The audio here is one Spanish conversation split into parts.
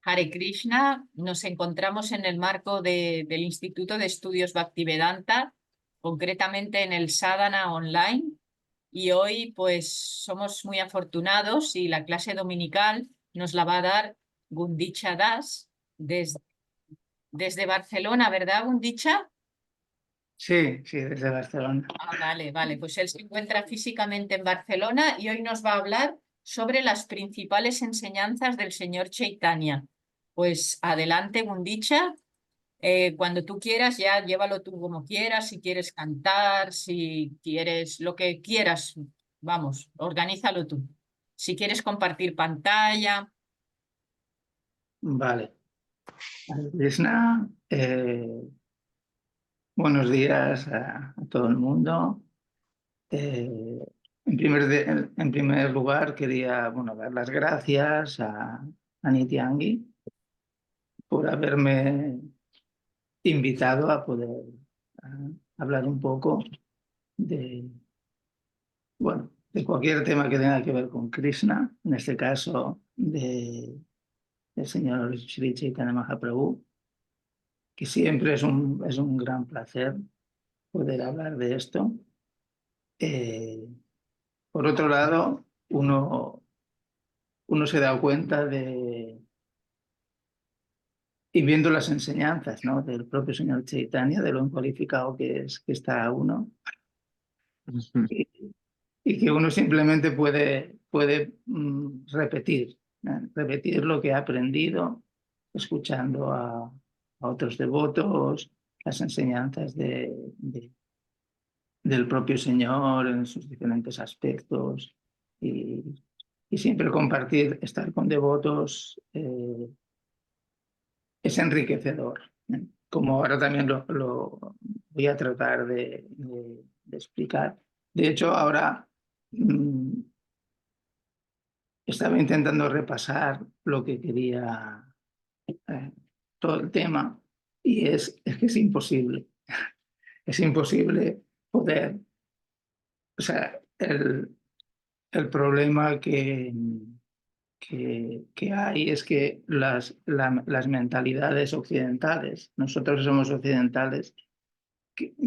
Hare Krishna, nos encontramos en el marco del Instituto de Estudios Bhaktivedanta, concretamente en el Sadhana Online, y hoy pues somos muy afortunados y la clase dominical nos la va a dar Gundicha Das desde Barcelona, ¿verdad, Gundicha? Sí, sí, desde Barcelona. Ah, vale, pues él se encuentra físicamente en Barcelona y hoy nos va a hablar sobre las principales enseñanzas del señor Chaitanya. Pues adelante, Gundicha. Cuando tú quieras, ya llévalo tú como quieras, si quieres cantar, si quieres lo que quieras, vamos, organízalo tú. Si quieres compartir pantalla. Vale. Hare Krishna, buenos días a todo el mundo. En primer lugar, quería dar las gracias a Nityangi por haberme invitado a poder ah, hablar un poco de, de cualquier tema que tenga que ver con Krishna, en este caso del señor Sri Chaitanya Mahaprabhu, que siempre es un gran placer poder hablar de esto. Por otro lado, uno se da cuenta y viendo las enseñanzas, ¿no?, del propio señor Chaitanya, de lo cualificado que está uno, y, y que uno simplemente puede repetir lo que ha aprendido, escuchando a otros devotos, las enseñanzas del propio Señor en sus diferentes aspectos, y, y siempre compartir, estar con devotos, es enriquecedor, ¿eh? Como ahora también lo voy a tratar de explicar. De hecho, ahora estaba intentando repasar lo que quería, todo el tema, y es que es imposible. Es imposible poder, o sea, el problema que hay es que las mentalidades occidentales, nosotros somos occidentales,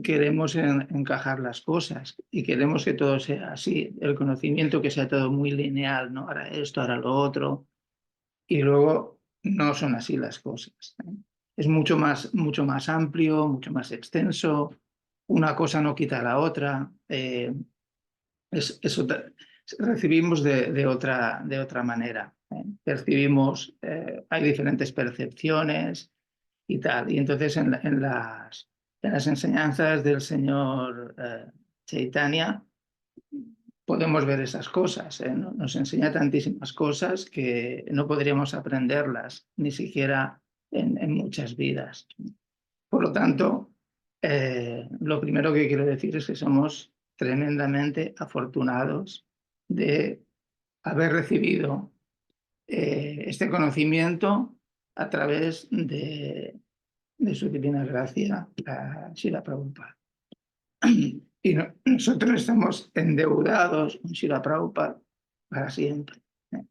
queremos encajar las cosas y queremos que todo sea así, el conocimiento que sea todo muy lineal, ¿no? Ahora esto, ahora lo otro, y luego no son así las cosas, ¿eh? Es mucho más amplio, mucho más extenso, una cosa no quita la otra, recibimos de otra manera, ¿eh? Percibimos, hay diferentes percepciones y tal. Y entonces en las enseñanzas del señor Chaitanya podemos ver esas cosas, ¿eh? Nos enseña tantísimas cosas que no podríamos aprenderlas, ni siquiera en muchas vidas. Por lo tanto, lo primero que quiero decir es que somos tremendamente afortunados de haber recibido este conocimiento a través de su divina gracia, Srila Prabhupada. Y nosotros estamos endeudados con Srila Prabhupada para siempre, ¿eh?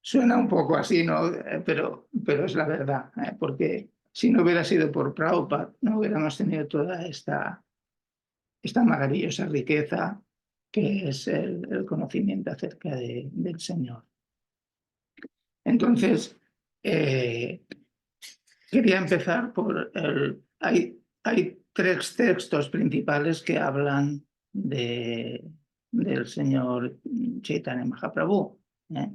Suena un poco así, ¿no? Pero es la verdad, ¿eh? Porque si no hubiera sido por Prabhupada, no hubiéramos tenido toda esta maravillosa riqueza que es el conocimiento acerca del Señor. Entonces, quería empezar por hay tres textos principales que hablan del señor Chaitanya Mahaprabhu, ¿eh?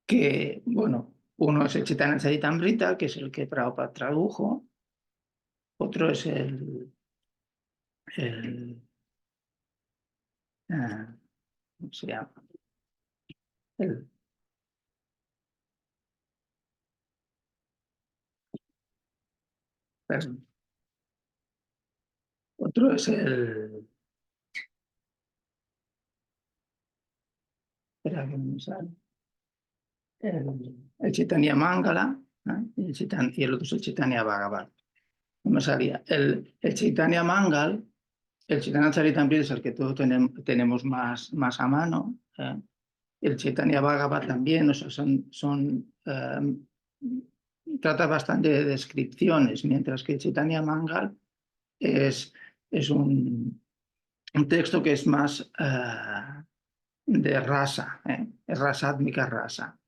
Que, bueno, uno es el Chaitanya Charitamrita, que es el que Prabhupada tradujo. Otro es el ¿cómo se llama? El, perdón. Otro es espera que no me sale, el Chaitanya Mangala, ¿eh? Y el otro es el Chaitanya Bhagavat. No me salía. El Chaitanya Mangal, el Chaitanya Charitamrita es el que todos tenemos más a mano, ¿eh? el Chaitanya Bhagavat también, o sea, trata bastante de descripciones, mientras que el Chaitanya Mangal es un texto que es más de rasa, es rasátmica rasa.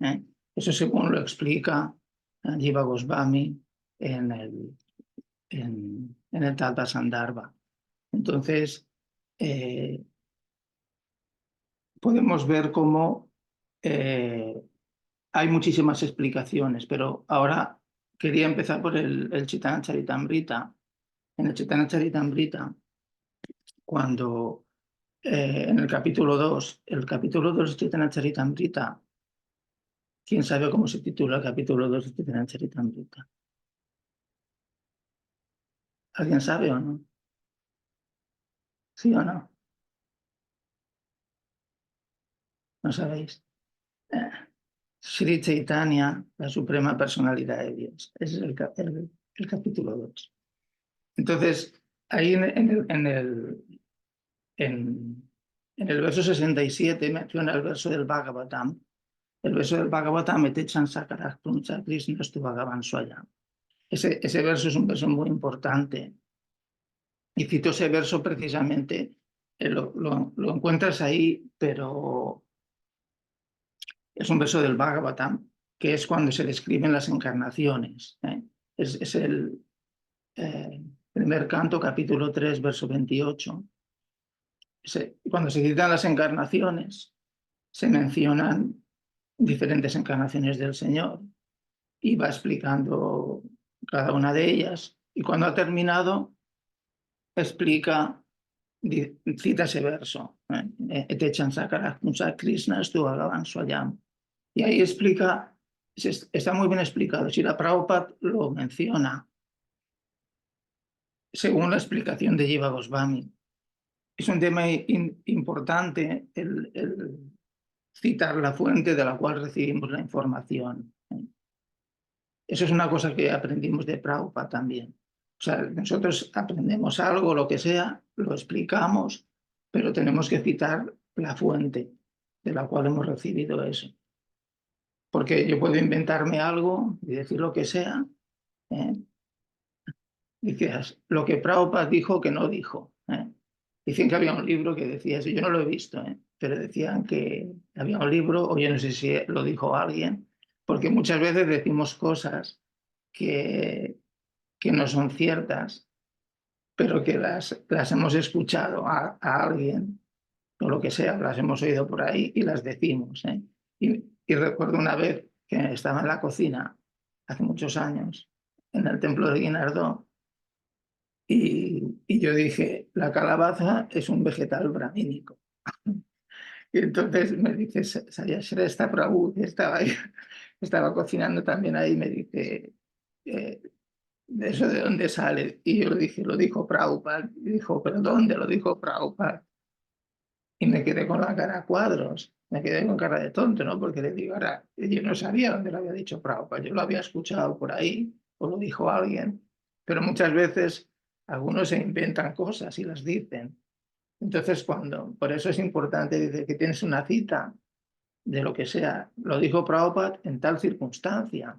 Eso según lo explica Jiva Goswami en el Tattva Sandarbha. Entonces, podemos ver cómo hay muchísimas explicaciones, pero ahora quería empezar por el Chaitanya Charitamrita. En el Chaitanya Charitamrita, cuando en el capítulo 2 de Chaitanya Charitamrita, ¿quién sabe cómo se titula el capítulo 2 de Chaitanya Charitamrita? ¿Alguien sabe o no? ¿Sí o no? ¿No sabéis? Sri Chaitanya, la suprema personalidad de Dios. Ese es el capítulo 2. Entonces, ahí en el verso 67 menciona el verso del Bhagavatam. El verso del Bhagavatam, Etechan Sakarak Puncha Krishna Stu Bhagavan Swayam. Ese verso es un verso muy importante. Y cito ese verso precisamente, lo encuentras ahí, pero es un verso del Bhagavatam, que es cuando se describen las encarnaciones. Es el primer canto, capítulo 3, verso 28. Cuando se citan las encarnaciones, se mencionan diferentes encarnaciones del Señor y va explicando cada una de ellas. Y cuando ha terminado, explica, cita ese verso, Etechan Sakarak Puncha Krishna Stu Bhagavan Swayam. Y ahí explica, está muy bien explicado. Srila Prabhupada lo menciona según la explicación de Jiva Goswami. Es un tema importante el citar la fuente de la cual recibimos la información. Eso es una cosa que aprendimos de Prabhupada también. O sea, nosotros aprendemos algo, lo que sea, lo explicamos, pero tenemos que citar la fuente de la cual hemos recibido eso. Porque yo puedo inventarme algo y decir lo que sea. Dices, lo que Prabhupada dijo que no dijo. Dicen que había un libro que decía eso, yo no lo he visto, pero decían que había un libro, o yo no sé si lo dijo alguien, porque muchas veces decimos cosas que no son ciertas, pero que las hemos escuchado a alguien, o lo que sea, las hemos oído por ahí y las decimos. Y recuerdo una vez que estaba en la cocina, hace muchos años, en el templo de Guinardó, y yo dije, la calabaza es un vegetal bramínico. Y entonces me dice, Shrestha Prabhu, que estaba ahí, estaba cocinando también ahí, me dice, ¿de eso de dónde sale? Y yo le dije, lo dijo Prabhupada. Y dijo, ¿pero dónde lo dijo Prabhupada? Y me quedé con la cara a cuadros, me quedé con cara de tonto, ¿no? Porque le digo, ahora, yo no sabía dónde lo había dicho Prabhupada, yo lo había escuchado por ahí, o lo dijo alguien, pero muchas veces algunos se inventan cosas y las dicen. Entonces, por eso es importante, dice que tienes una cita de lo que sea, lo dijo Prabhupada en tal circunstancia,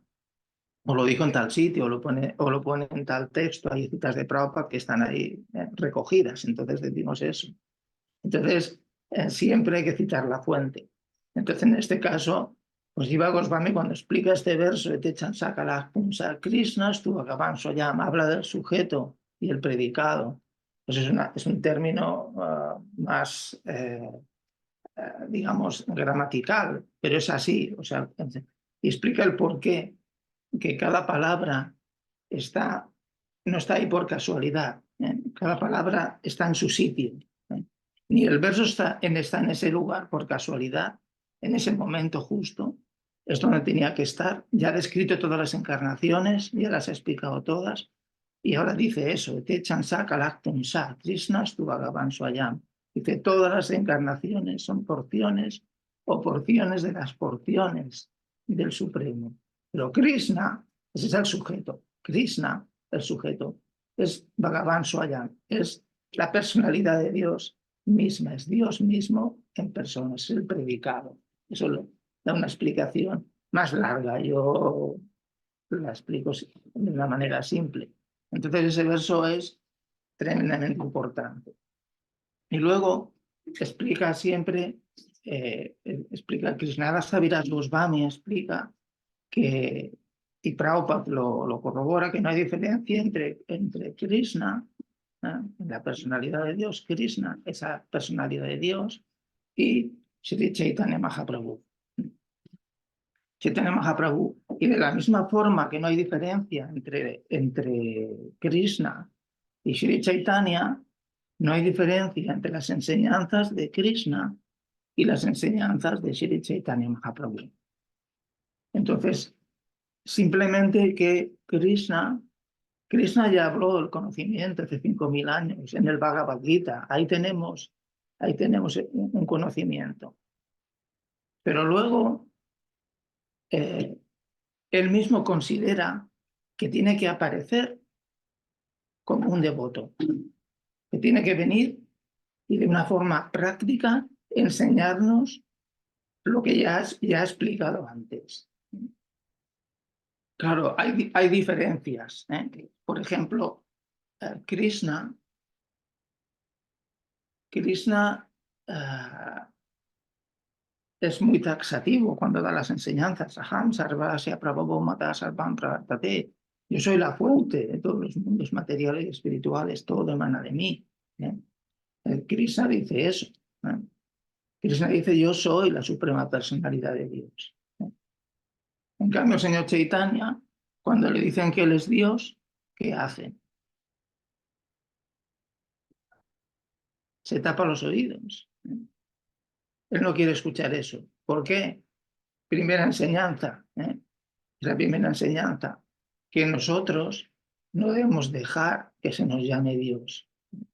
o lo dijo en tal sitio, o lo pone en tal texto, hay citas de Prabhupada que están ahí recogidas, entonces decimos eso. Entonces, siempre hay que citar la fuente. Entonces, en este caso, pues Jiva Goswami cuando explica este verso de Techan Sakala Punsa Krishna Stu Bhagavan Swayam, habla del sujeto y el predicado. Pues es un término más, digamos, gramatical, pero es así. O sea, y explica el porqué, que cada palabra no está ahí por casualidad. Cada palabra está en su sitio. Ni el verso está en ese lugar por casualidad, en ese momento justo. Es donde tenía que estar. Ya ha descrito todas las encarnaciones, ya las ha explicado todas. Y ahora dice eso, Techan Sakalaktum Sa, Krishna Stu Bhagavan Swayam. Dice, todas las encarnaciones son porciones o porciones de las porciones del Supremo. Pero Krishna, ese es el sujeto. Krishna, el sujeto, es Bhagavan Swayam, es la personalidad de Dios misma, es Dios mismo en persona, es el predicado. Eso da una explicación más larga. Yo la explico de una manera simple. Entonces ese verso es tremendamente importante. Y luego explica siempre, explica Krishnadasa Viras Goswami explica que, y Prabhupada lo corrobora, que no hay diferencia entre Krishna, la personalidad de Dios, Krishna, esa personalidad de Dios, y Sri Chaitanya Mahaprabhu. Chaitanya Mahaprabhu. Y de la misma forma que no hay diferencia entre Krishna y Sri Chaitanya, no hay diferencia entre las enseñanzas de Krishna y las enseñanzas de Sri Chaitanya Mahaprabhu. Entonces, simplemente que Krishna ya habló del conocimiento hace 5.000 años en el Bhagavad Gita. Ahí tenemos un conocimiento. Pero luego él mismo considera que tiene que aparecer como un devoto, que tiene que venir y de una forma práctica enseñarnos lo que ya ha explicado antes. Claro, hay diferencias. Por ejemplo, Krishna es muy taxativo cuando da las enseñanzas. Aham sarvasya prabhavo mata sarvam pravartate. Yo soy la fuente de todos los mundos materiales y espirituales, todo emana de mí. Krishna dice eso. Krishna dice, yo soy la suprema personalidad de Dios. En cambio, el señor Chaitanya, cuando le dicen que él es Dios, ¿qué hacen? Se tapa los oídos. Él no quiere escuchar eso. ¿Por qué? Primera enseñanza. La primera enseñanza, que nosotros no debemos dejar que se nos llame Dios. O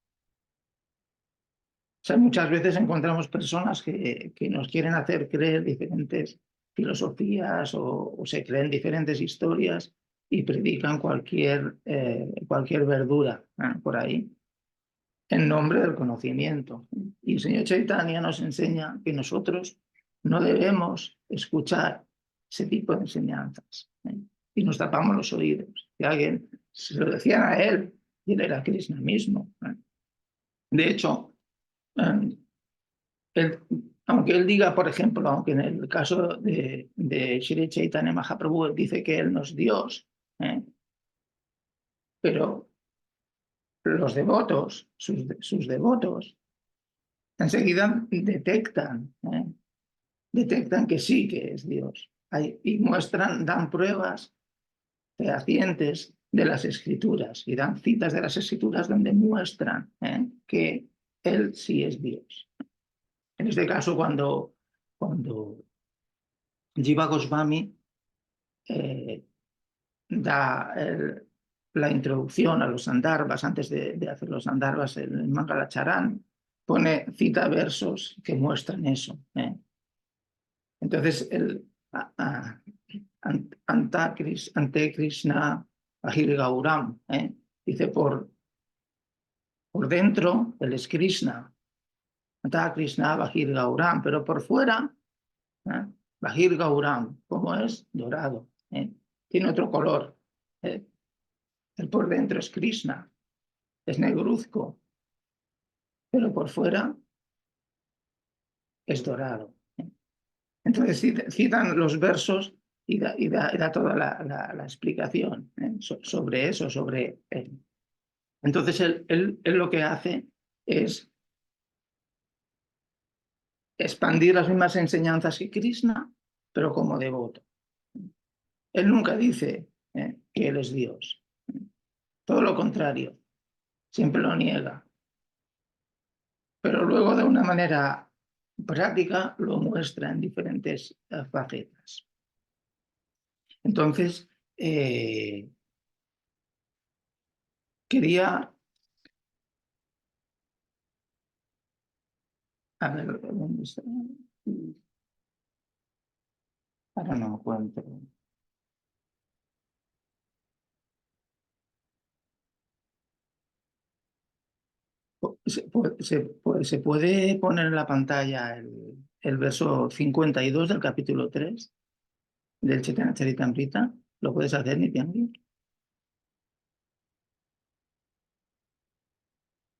sea, muchas veces encontramos personas que nos quieren hacer creer diferentes filosofías o se creen diferentes historias y predican cualquier verdura por ahí en nombre del conocimiento. Y el señor Chaitanya nos enseña que nosotros no debemos escuchar ese tipo de enseñanzas. Y nos tapamos los oídos. Que alguien se lo decían a él y él era Krishna mismo. De hecho, aunque él diga, por ejemplo, aunque en el caso de Sri Chaitanya Mahaprabhu él dice que él no es Dios, pero los devotos, sus devotos, enseguida detectan que sí que es Dios. Y dan pruebas fehacientes de las escrituras y dan citas de las escrituras donde muestran que Él sí es Dios. En este caso, cuando Jiva Goswami da la introducción a los Sandarbhas, antes de hacer los Sandarbhas, el Mangalacharan, cita versos que muestran eso. Entonces, ante Krishna Ahir Gauram, dice por dentro él es Krishna, anta Krishna Bahir Gauram, pero por fuera, Bahir Gauram, como es dorado, tiene otro color. El por dentro es Krishna, es negruzco, pero por fuera es dorado. Entonces citan los versos y da toda la explicación sobre eso, sobre él. Entonces él lo que hace es expandir las mismas enseñanzas que Krishna, pero como devoto. Él nunca dice que él es Dios. Todo lo contrario, siempre lo niega. Pero luego de una manera práctica lo muestra en diferentes facetas. Entonces, quería... A ver, ¿dónde está? Ahora no encuentro. Se puede poner en la pantalla el verso 52 del capítulo 3 del Chaitanya Charitamrita. ¿Lo puedes hacer, Nityangi?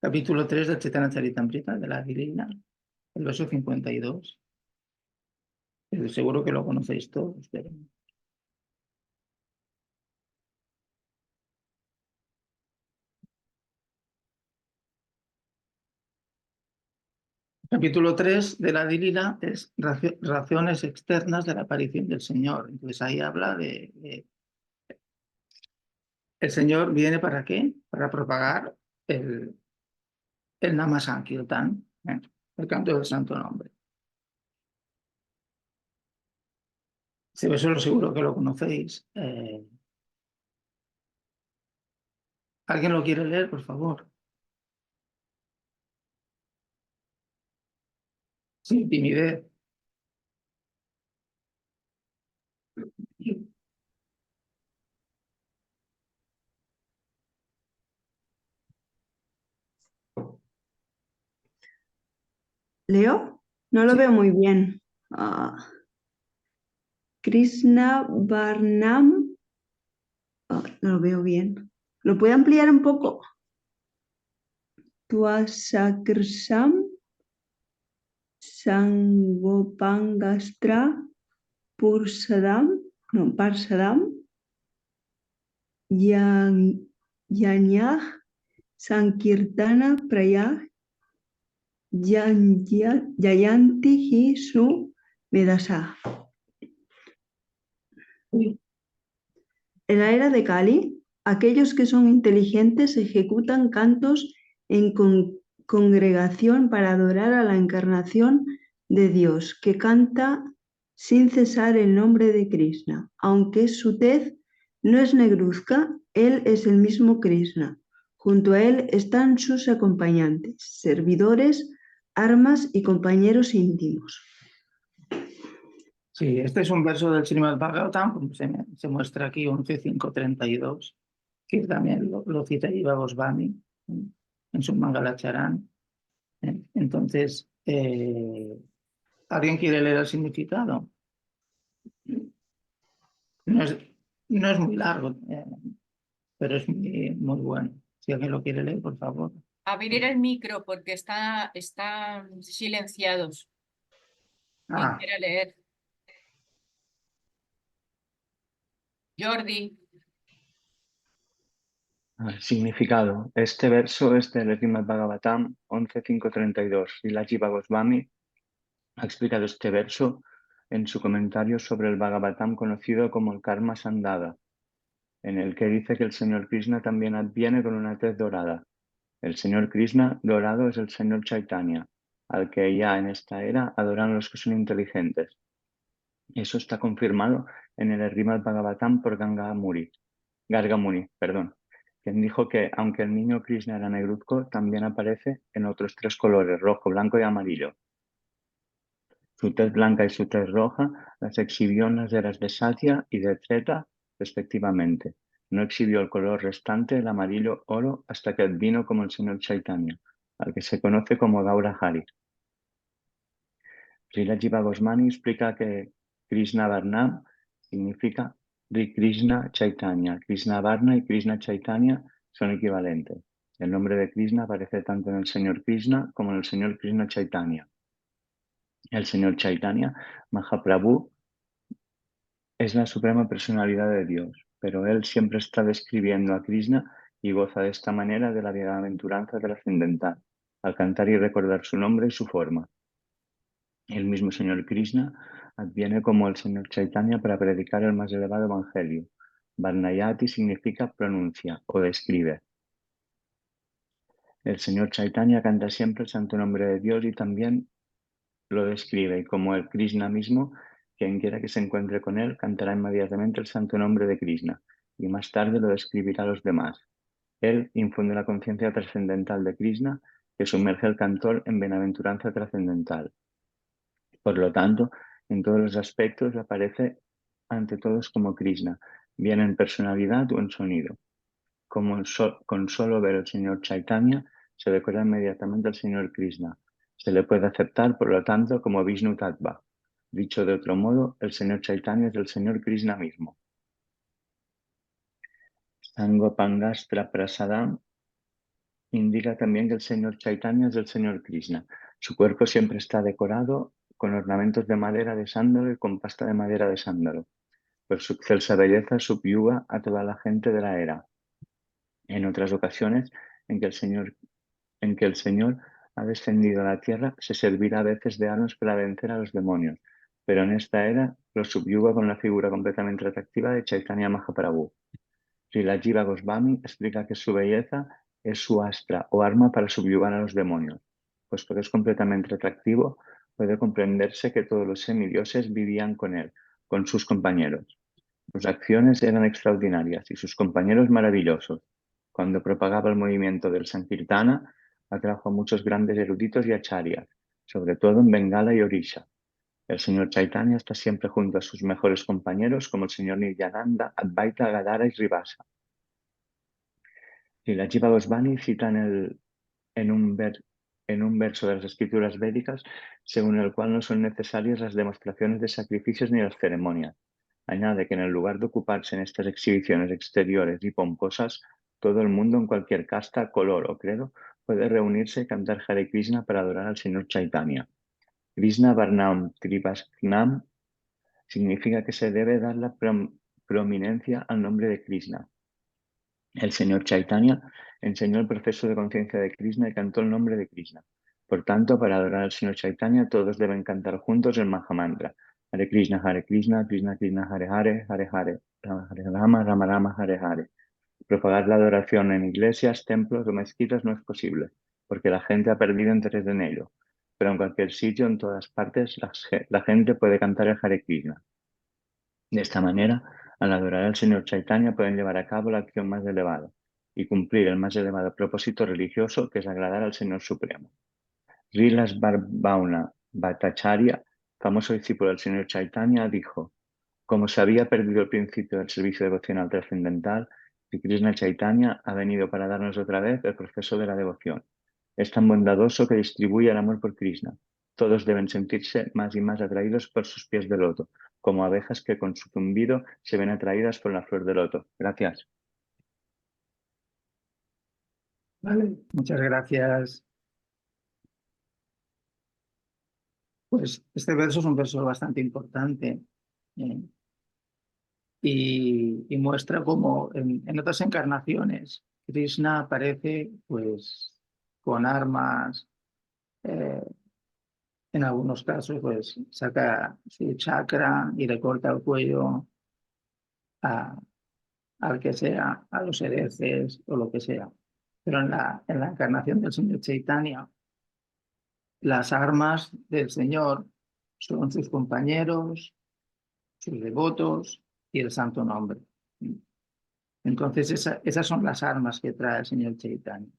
Capítulo 3 del Chaitanya Charitamrita de la Divina, el verso 52. Seguro que lo conocéis todos, pero... Capítulo 3 de la Divina es razones externas de la aparición del Señor. Entonces ahí habla de el Señor viene ¿para qué? Para propagar el Nama Sankirtan, el canto del santo nombre. Si eso seguro que lo conocéis. ¿Alguien lo quiere leer, por favor? Sin timidez. ¿Leo? No lo Sí. veo muy bien. Krishna Varnam. No lo veo bien. ¿Lo puede ampliar un poco? Tuasakrsham Sangopangastra Pursadam. No, Parsadam. Yanyah Sankirtana Prayag Yayanti Hi Su Medasa. En la era de Kali, aquellos que son inteligentes ejecutan cantos en congregación para adorar a la encarnación de Dios, que canta sin cesar el nombre de Krishna. Aunque su tez no es negruzca, él es el mismo Krishna. Junto a él están sus acompañantes, servidores, armas y compañeros íntimos. Sí, este es un verso del Srimad Bhagavatam, como se muestra aquí, 11.5.32, que también lo cita Jiva Goswami en su Mangalacharan. Entonces, ¿alguien quiere leer el significado? No es muy largo, pero es muy bueno. Si alguien lo quiere leer, por favor. Abrir el micro porque están silenciados. Quien quiera leer. Jordi. Significado. Este verso es del Srimad Bhagavatam 11.5.32. Srila Jiva Goswami ha explicado este verso en su comentario sobre el Bhagavatam conocido como el Karma Sandada, en el que dice que el Señor Krishna también adviene con una tez dorada. El Señor Krishna dorado es el Señor Chaitanya, al que ya en esta era adoran los que son inteligentes. Eso está confirmado en el Srimad Bhagavatam por Garga Muni, quien dijo que aunque el niño Krishna era negruzco, también aparece en otros tres colores, rojo, blanco y amarillo. Su tez blanca y su tez roja las exhibió en las eras de Satya y de Treta, respectivamente. No exhibió el color restante, el amarillo oro, hasta que vino como el señor Chaitanya, al que se conoce como Gaura Hari. Srila Jiva Goswami explica que Krishna Varnam significa Krishna Chaitanya. Krishna Varna y Krishna Chaitanya son equivalentes. El nombre de Krishna aparece tanto en el señor Krishna como en el señor Krishna Chaitanya. El señor Chaitanya, Mahaprabhu, es la suprema personalidad de Dios, pero él siempre está describiendo a Krishna y goza de esta manera de la bienaventuranza trascendental, al cantar y recordar su nombre y su forma. El mismo señor Krishna adviene como el señor Chaitanya para predicar el más elevado evangelio. Varnayati significa pronuncia o describe. El señor Chaitanya canta siempre el santo nombre de Dios y también lo describe, y como el Krishna mismo, quien quiera que se encuentre con él cantará inmediatamente el santo nombre de Krishna y más tarde lo describirá a los demás. Él infunde la conciencia trascendental de Krishna que sumerge al cantor en bienaventuranza trascendental. Por lo tanto, en todos los aspectos aparece ante todos como Krishna, bien en personalidad o en sonido. Con solo ver al señor Chaitanya, se recuerda inmediatamente al señor Krishna. Se le puede aceptar, por lo tanto, como Vishnu Tattva. Dicho de otro modo, el señor Chaitanya es el señor Krishna mismo. Sangopangastra Prasadam indica también que el señor Chaitanya es el señor Krishna. Su cuerpo siempre está decorado con ornamentos de madera de sándalo y con pasta de madera de sándalo. Por su excelsa belleza subyuga a toda la gente de la era. En otras ocasiones en que el Señor ha descendido a la tierra, se servirá a veces de armas para vencer a los demonios, pero en esta era lo subyuga con la figura completamente atractiva de Chaitanya Mahaprabhu. Srila Jiva Goswami explica que su belleza es su astra o arma para subyugar a los demonios. Puesto que es completamente atractivo, puede comprenderse que todos los semidioses vivían con él, con sus compañeros. Sus acciones eran extraordinarias y sus compañeros maravillosos. Cuando propagaba el movimiento del Sankirtana, atrajo a muchos grandes eruditos y acharyas, sobre todo en Bengala y Orisha. El señor Chaitanya está siempre junto a sus mejores compañeros como el señor Nityananda, Advaita, Gadara y Srivasa. Y la Jiva Goswami cita en un verso de las escrituras védicas, según el cual no son necesarias las demostraciones de sacrificios ni las ceremonias. Añade que en el lugar de ocuparse en estas exhibiciones exteriores y pomposas, todo el mundo en cualquier casta, color o credo puede reunirse y cantar Hare Krishna para adorar al señor Chaitanya. Krishna Varnam Tripasnam significa que se debe dar la prominencia al nombre de Krishna. El señor Chaitanya enseñó el proceso de conciencia de Krishna y cantó el nombre de Krishna. Por tanto, para adorar al señor Chaitanya, todos deben cantar juntos el Mahamantra. Hare Krishna, Krishna Krishna, Hare Hare, Hare Hare, Hare Rama, Rama Rama, Hare Hare. Propagar la adoración en iglesias, templos o mezquitas no es posible, porque la gente ha perdido interés en ello. Pero en cualquier sitio, en todas partes, la gente puede cantar el Hare Krishna. De esta manera, al adorar al señor Chaitanya pueden llevar a cabo la acción más elevada y cumplir el más elevado propósito religioso, que es agradar al Señor Supremo. Srilas Bharbauna Bhattacharya, famoso discípulo del señor Chaitanya, dijo: como se había perdido el principio del servicio devocional trascendental, Sri Krishna Chaitanya ha venido para darnos otra vez el proceso de la devoción. Es tan bondadoso que distribuye el amor por Krishna. Todos deben sentirse más y más atraídos por sus pies de loto, como abejas que con su zumbido se ven atraídas por la flor de loto. Gracias. Vale, muchas gracias. Pues este verso es un verso bastante importante y muestra cómo en otras encarnaciones Krishna aparece pues con armas, en algunos casos pues saca su chakra y le corta el cuello al que sea, a los herejes o lo que sea. Pero en la encarnación del Señor Chaitanya, las armas del Señor son sus compañeros, sus devotos y el santo nombre. Entonces esas son las armas que trae el Señor Chaitanya.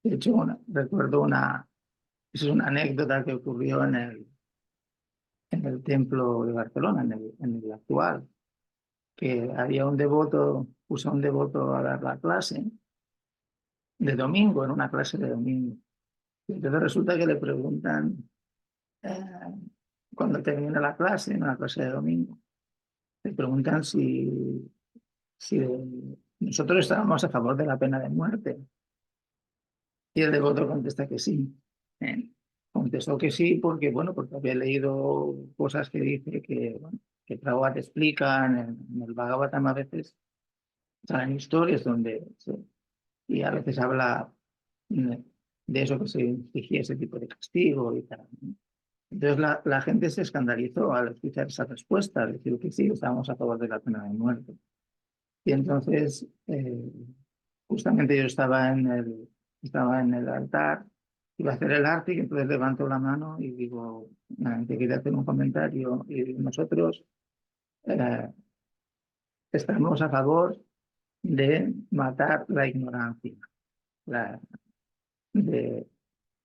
De hecho, recuerdo esa es una anécdota que ocurrió en el templo de Barcelona, en el actual, que había puso a un devoto a dar la clase de domingo, en una clase de domingo. Y entonces resulta que le preguntan, cuando termina la clase, en una clase de domingo, le preguntan si nosotros estábamos a favor de la pena de muerte. Y el devoto contesta que sí. Contestó que sí porque, bueno, porque había leído cosas que dice que, bueno, que Prabhupada te explican en el Bhagavatam a veces, salen historias y a veces habla de eso, que se infligía ese tipo de castigo y tal. Entonces la gente se escandalizó al escuchar esa respuesta, al decir que sí, estábamos a favor de la pena de muerte. Y entonces, justamente yo estaba en el altar, iba a hacer el arte y entonces levanto la mano y digo, te quería hacer un comentario. Y nosotros estamos a favor de matar la ignorancia. El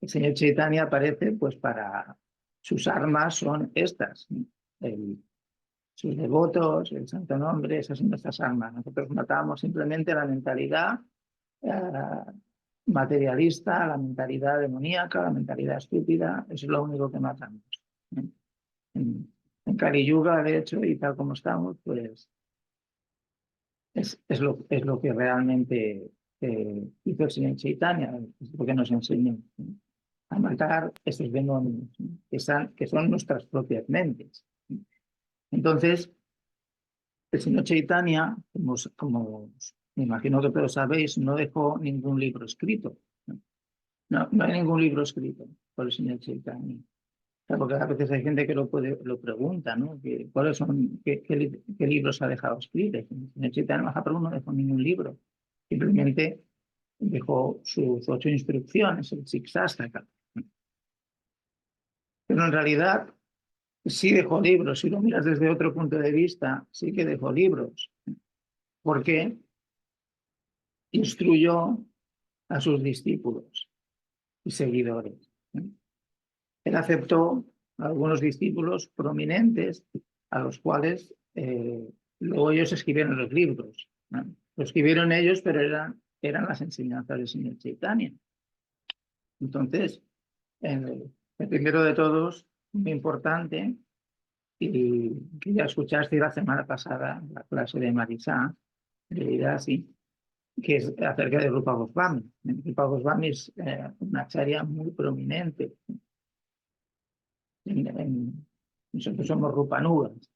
señor Chaitanya aparece pues para sus armas son estas, sus devotos, el santo nombre, esas son nuestras armas. Nosotros matamos simplemente la mentalidad materialista, la mentalidad demoníaca, la mentalidad estúpida, eso es lo único que matamos. En Kali Yuga, de hecho, y tal como estamos, pues es lo que realmente hizo el señor Chaitanya, es lo que nos enseñó, ¿no? A matar esos demonios, ¿no? que son nuestras propias mentes. Entonces, el señor Chaitanya, como me imagino que todos sabéis, no dejó ningún libro escrito. No hay ningún libro escrito por el señor Chaitanya. O sea, porque a veces hay gente que lo pregunta, ¿no? ¿Cuáles son, qué libros ha dejado escritos? El señor Chaitanya Mahaprabhu no dejó ningún libro. Simplemente dejó sus 8 instrucciones, el Siksastaka. Pero en realidad sí dejó libros. Si lo miras desde otro punto de vista, sí que dejó libros. Porque instruyó a sus discípulos y seguidores. Él aceptó a algunos discípulos prominentes a los cuales luego ellos escribieron los libros, ¿no? Lo escribieron ellos, pero eran las enseñanzas del señor Chaitanya. Entonces, el primero de todos, muy importante, y que ya escuchaste la semana pasada la clase de Marisá, de así, que es acerca de Rupa Goswami. Rupa Goswami es una acharya muy prominente. Nosotros somos Rupanugas,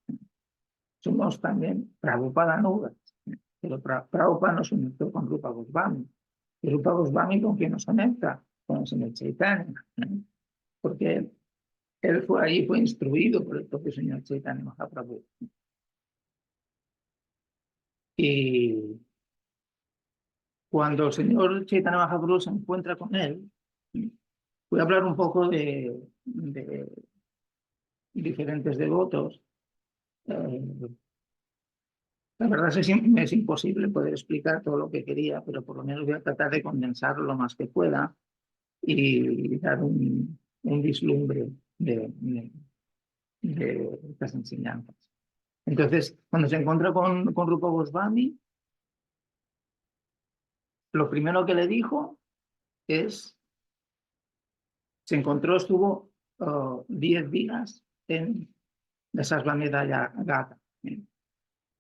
somos también Prabhupada-nugas, pero Prabhupada nos conectó con Rupa Goswami. Y Rupa Goswami, ¿con quién nos conecta? Con el señor Chaitanya, ¿no? Porque él fue instruido por el propio señor Chaitanya Mahaprabhu. Y cuando el señor Chaitanya Mahaprabhu se encuentra con él, voy a hablar un poco de diferentes devotos. La verdad es imposible poder explicar todo lo que quería, pero por lo menos voy a tratar de condensarlo lo más que pueda y dar un vislumbre de estas enseñanzas. Entonces, cuando se encuentra con Rupa Goswami, lo primero que le dijo es, estuvo 10 días en la Sasvamedha Gata.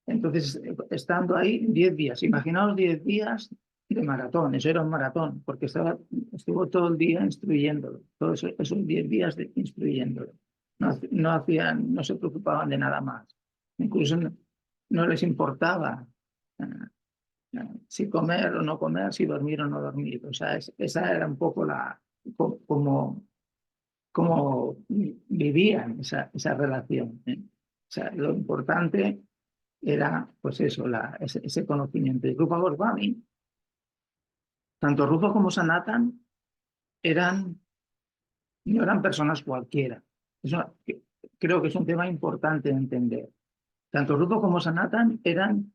Entonces, estando ahí 10 días, imaginaos 10 días de maratón, eso era un maratón, porque estuvo todo el día instruyéndolo, todos esos 10 días instruyéndolo. No se preocupaban de nada más. Incluso no les importaba si comer o no comer, si dormir o no dormir. O sea, esa era un poco como vivían esa relación, ¿eh? O sea, lo importante era, pues eso, ese conocimiento. Y Rupa Goswami, tanto Rupa como Sanatan, no eran personas cualquiera. Creo que es un tema importante de entender. Tanto Rupa como Sanatan eran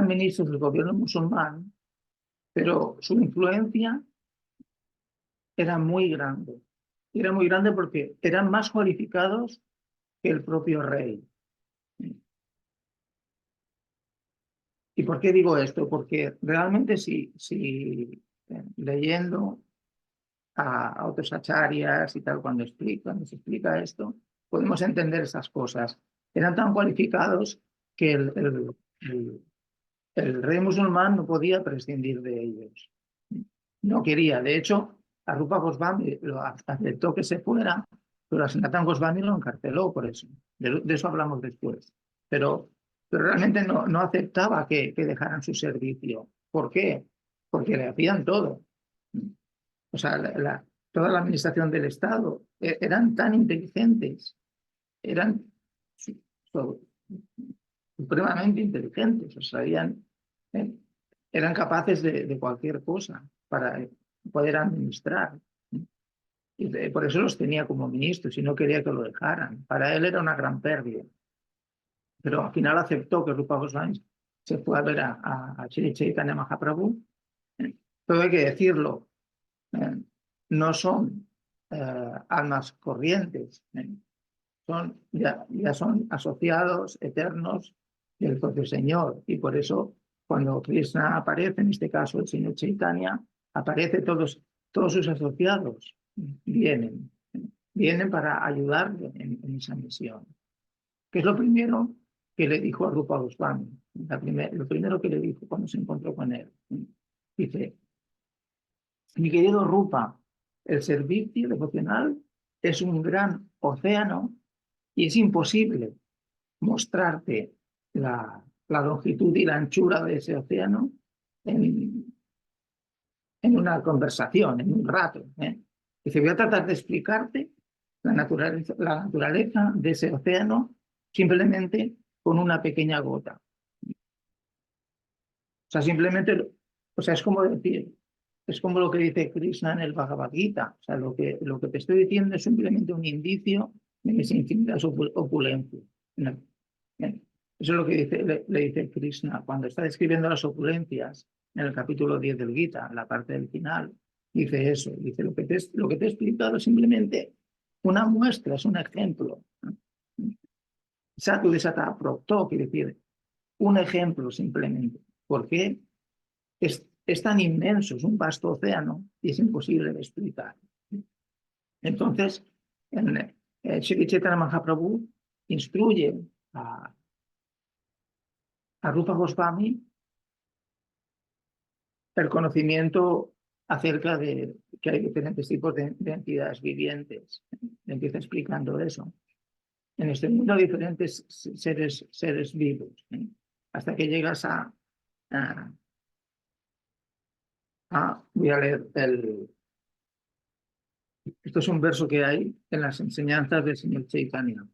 ministros del gobierno musulmán, pero su influencia era muy grande. Era muy grande porque eran más cualificados que el propio rey. ¿Y por qué digo esto? Porque realmente si leyendo a otros acharyas y tal, cuando se explica esto, podemos entender esas cosas. Eran tan cualificados que el rey musulmán no podía prescindir de ellos. No quería. De hecho, a Rupa Goswami lo aceptó que se fuera, pero a Sanatan Goswami lo encarceló por eso. De eso hablamos después. Pero realmente no aceptaba que dejaran su servicio. ¿Por qué? Porque le hacían todo. O sea, toda la administración del Estado eran tan inteligentes, eran supremamente inteligentes, o sea, eran capaces de cualquier cosa para poder administrar. Y por eso los tenía como ministros y no quería que lo dejaran. Para él era una gran pérdida. Pero al final aceptó que Rupa Goswami se fue a ver a Sri Chaitanya Mahaprabhu. Pero hay que decirlo, no son almas corrientes, ya son asociados eternos del propio Señor. Y por eso, cuando Krishna aparece, en este caso el Señor Chaitanya, aparece todos sus asociados, vienen para ayudarle en esa misión. ¿Qué es lo primero que le dijo a Rupa Goswami? Lo primero que le dijo cuando se encontró con él. Dice, mi querido Rupa, el servicio devocional es un gran océano y es imposible mostrarte la longitud y la anchura de ese océano en una conversación, en un rato. Dice, voy a tratar de explicarte la naturaleza de ese océano simplemente con una pequeña gota. O sea, simplemente, o sea, es como decir, es como lo que dice Krishna en el Bhagavad Gita. O sea, lo que te estoy diciendo es simplemente un indicio de mis infinitas opulencias. ¿No? Eso es lo que le dice Krishna cuando está describiendo las opulencias en el capítulo 10 del Gita, en la parte del final. Dice eso, dice lo que te he explicado es simplemente una muestra, es un ejemplo. Satu de Sata Prokto, quiere decir un ejemplo simplemente. ¿Por qué? Es tan inmenso, es un vasto océano y es imposible de explicar. Entonces, Shri Chaitanya Mahaprabhu instruye a Rupa Goswami el conocimiento acerca de que hay diferentes tipos de entidades vivientes. Empieza explicando eso. En este mundo hay diferentes seres vivos, hasta que llegas voy a leer esto es un verso que hay en las enseñanzas del señor Chaitanya.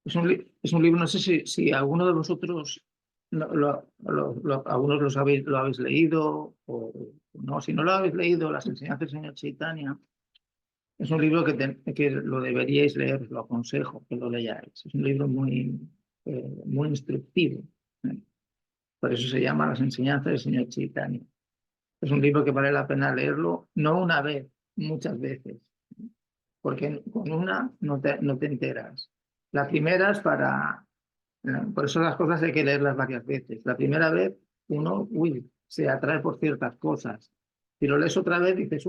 Es un libro, no sé si alguno de vosotros algunos lo habéis leído o no. Si no lo habéis leído, las enseñanzas del señor Chaitanya, es un libro que lo deberíais leer, lo aconsejo que lo leáis. Es un libro muy instructivo. Por eso se llama Las enseñanzas del señor Chaitanya. Es un libro que vale la pena leerlo, no una vez, muchas veces, porque con una no te enteras. La primera es por eso las cosas hay que leerlas varias veces. La primera vez uno, se atrae por ciertas cosas. Si lo lees otra vez dices,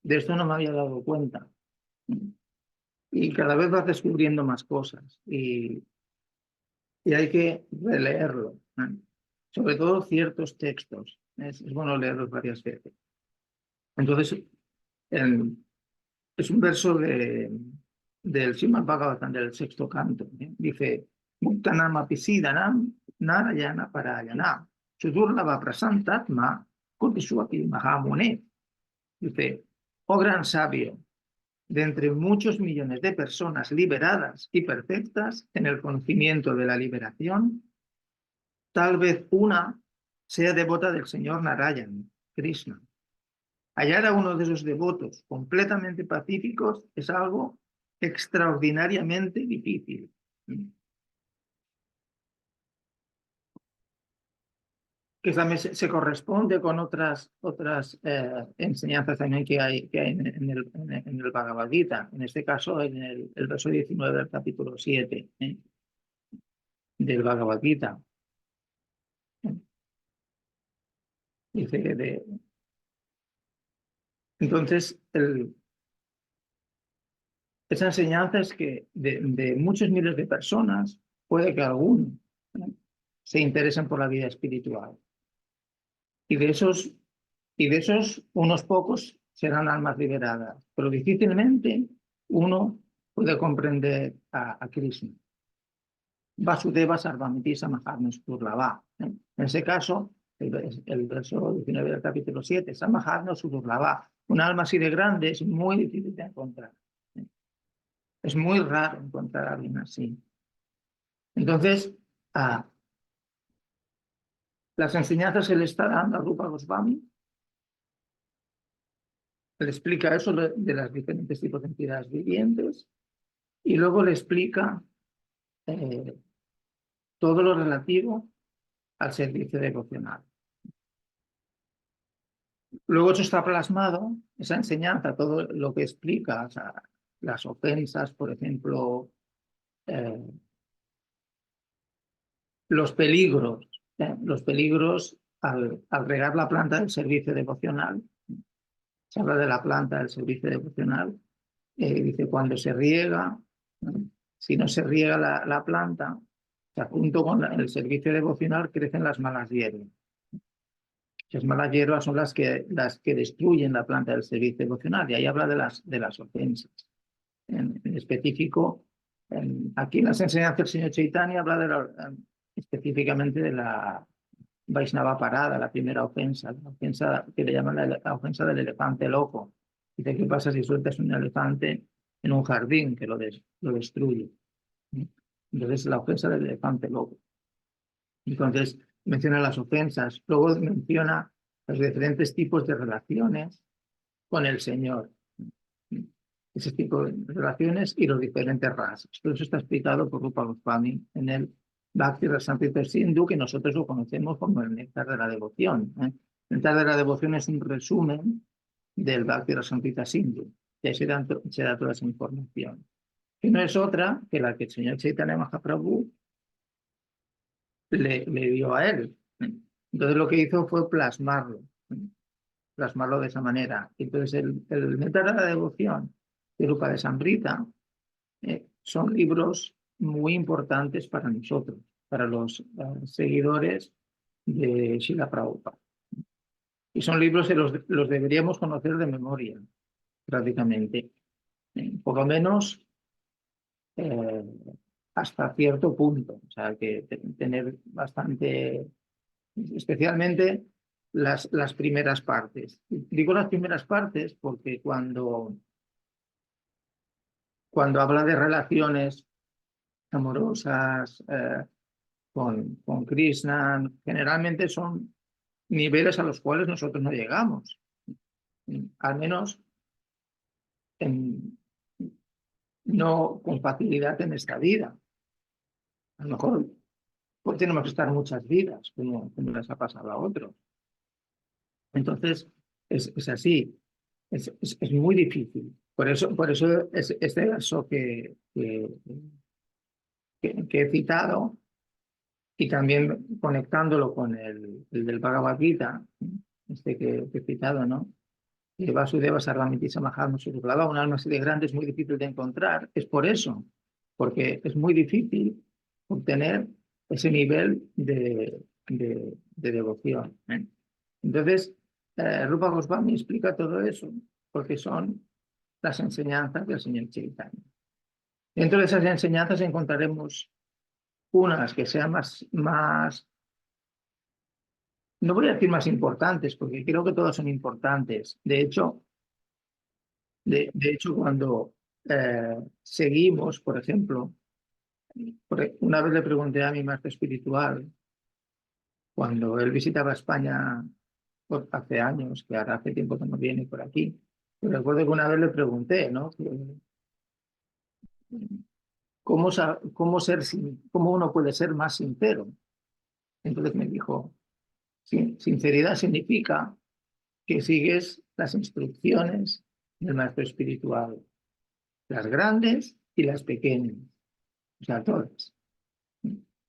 de esto no me había dado cuenta. Y cada vez vas descubriendo más cosas y hay que releerlo. Sobre todo ciertos textos. Es bueno leerlos varias veces. Entonces, es un verso del Srimad Bhagavatam, del sexto canto. Dice, Muktanam Apisidanam Narayana Parayana Sudurlava Prasantatma Kotisuati Mahamune. Dice, oh gran sabio, de entre muchos millones de personas liberadas y perfectas en el conocimiento de la liberación, tal vez una sea devota del Señor Narayan, Krishna. Hallar a uno de esos devotos completamente pacíficos es algo extraordinariamente difícil. Que también se corresponde con otras enseñanzas también que hay en el Bhagavad Gita. En este caso, en el verso 19 del capítulo 7 del Bhagavad Gita. Dice entonces, esa enseñanza es que de muchos miles de personas, puede que algunos se interesen por la vida espiritual. Y de esos, unos pocos serán almas liberadas, pero difícilmente uno puede comprender a Krishna. Vasudeva Sarvamiti Samahana Sudurlava. En ese caso, el verso 19 del capítulo 7, Samahana Sudurlava. Un alma así de grande es muy difícil de encontrar. Es muy raro encontrar a alguien así. Entonces, las enseñanzas se le está dando a Rupa Goswami. Le explica eso de las diferentes tipos de entidades vivientes y luego le explica todo lo relativo al servicio devocional. Luego eso está plasmado, esa enseñanza, todo lo que explica, o sea, las ofensas, por ejemplo, los peligros al regar la planta del servicio devocional, se habla de la planta del servicio devocional, dice cuando se riega, ¿no? Si no se riega la planta, o sea, junto con el servicio devocional crecen las malas hierbas. Las malas hierbas son las que destruyen la planta del servicio devocional, y ahí habla de las ofensas. En específico, aquí en las enseñanzas del señor Chaitanya habla específicamente de la Vaishnava parada, la primera ofensa, la ofensa que le llaman la ofensa del elefante loco. Dice, ¿qué pasa si sueltas un elefante en un jardín que lo destruye? Entonces, la ofensa del elefante loco. Entonces, menciona las ofensas, luego menciona los diferentes tipos de relaciones con el Señor. Ese tipo de relaciones y los diferentes razas. Todo eso está explicado por Rupa Goswami en el Bhakti Rasamrita Sindhu, que nosotros lo conocemos como el Néctar de la Devoción. El Néctar de la Devoción es un resumen del Bhakti Rasamrita Sindhu, y ahí se da toda esa información. Que no es otra que la que el señor Chaitanya Mahaprabhu le dio a él. Entonces lo que hizo fue plasmarlo de esa manera. Entonces el Néctar de la Devoción de Rupa de Sambrita son libros muy importantes para nosotros, para los seguidores de Srila Prabhupada. Y son libros que los deberíamos conocer de memoria, prácticamente. Por lo menos hasta cierto punto. O sea, que tener bastante, especialmente las primeras partes. Digo las primeras partes porque cuando habla de relaciones amorosas con Krishna, generalmente son niveles a los cuales nosotros no llegamos, al menos no con facilidad en esta vida. A lo mejor pues tenemos que estar muchas vidas, como les ha pasado a otros. Entonces, es así, es muy difícil. Por eso este verso que he citado, y también conectándolo con el del Bhagavad Gita, que he citado, ¿no? Que Vasudeva Sarvamiti Samaham Suruklava, un alma así de grande es muy difícil de encontrar. Es por eso, porque es muy difícil obtener ese nivel de devoción. Entonces, Rupa Goswami explica todo eso, porque son las enseñanzas del señor Chaitanya. Dentro de esas enseñanzas encontraremos unas que sean más, no voy a decir más importantes, porque creo que todas son importantes. De hecho, cuando seguimos, por ejemplo, una vez le pregunté a mi maestro espiritual, cuando él visitaba España hace años, que ahora hace tiempo que no viene por aquí, yo recuerdo que una vez le pregunté, ¿no? ¿Cómo uno puede ser más sincero? Entonces me dijo, sinceridad significa que sigues las instrucciones del maestro espiritual, las grandes y las pequeñas, o sea, todas.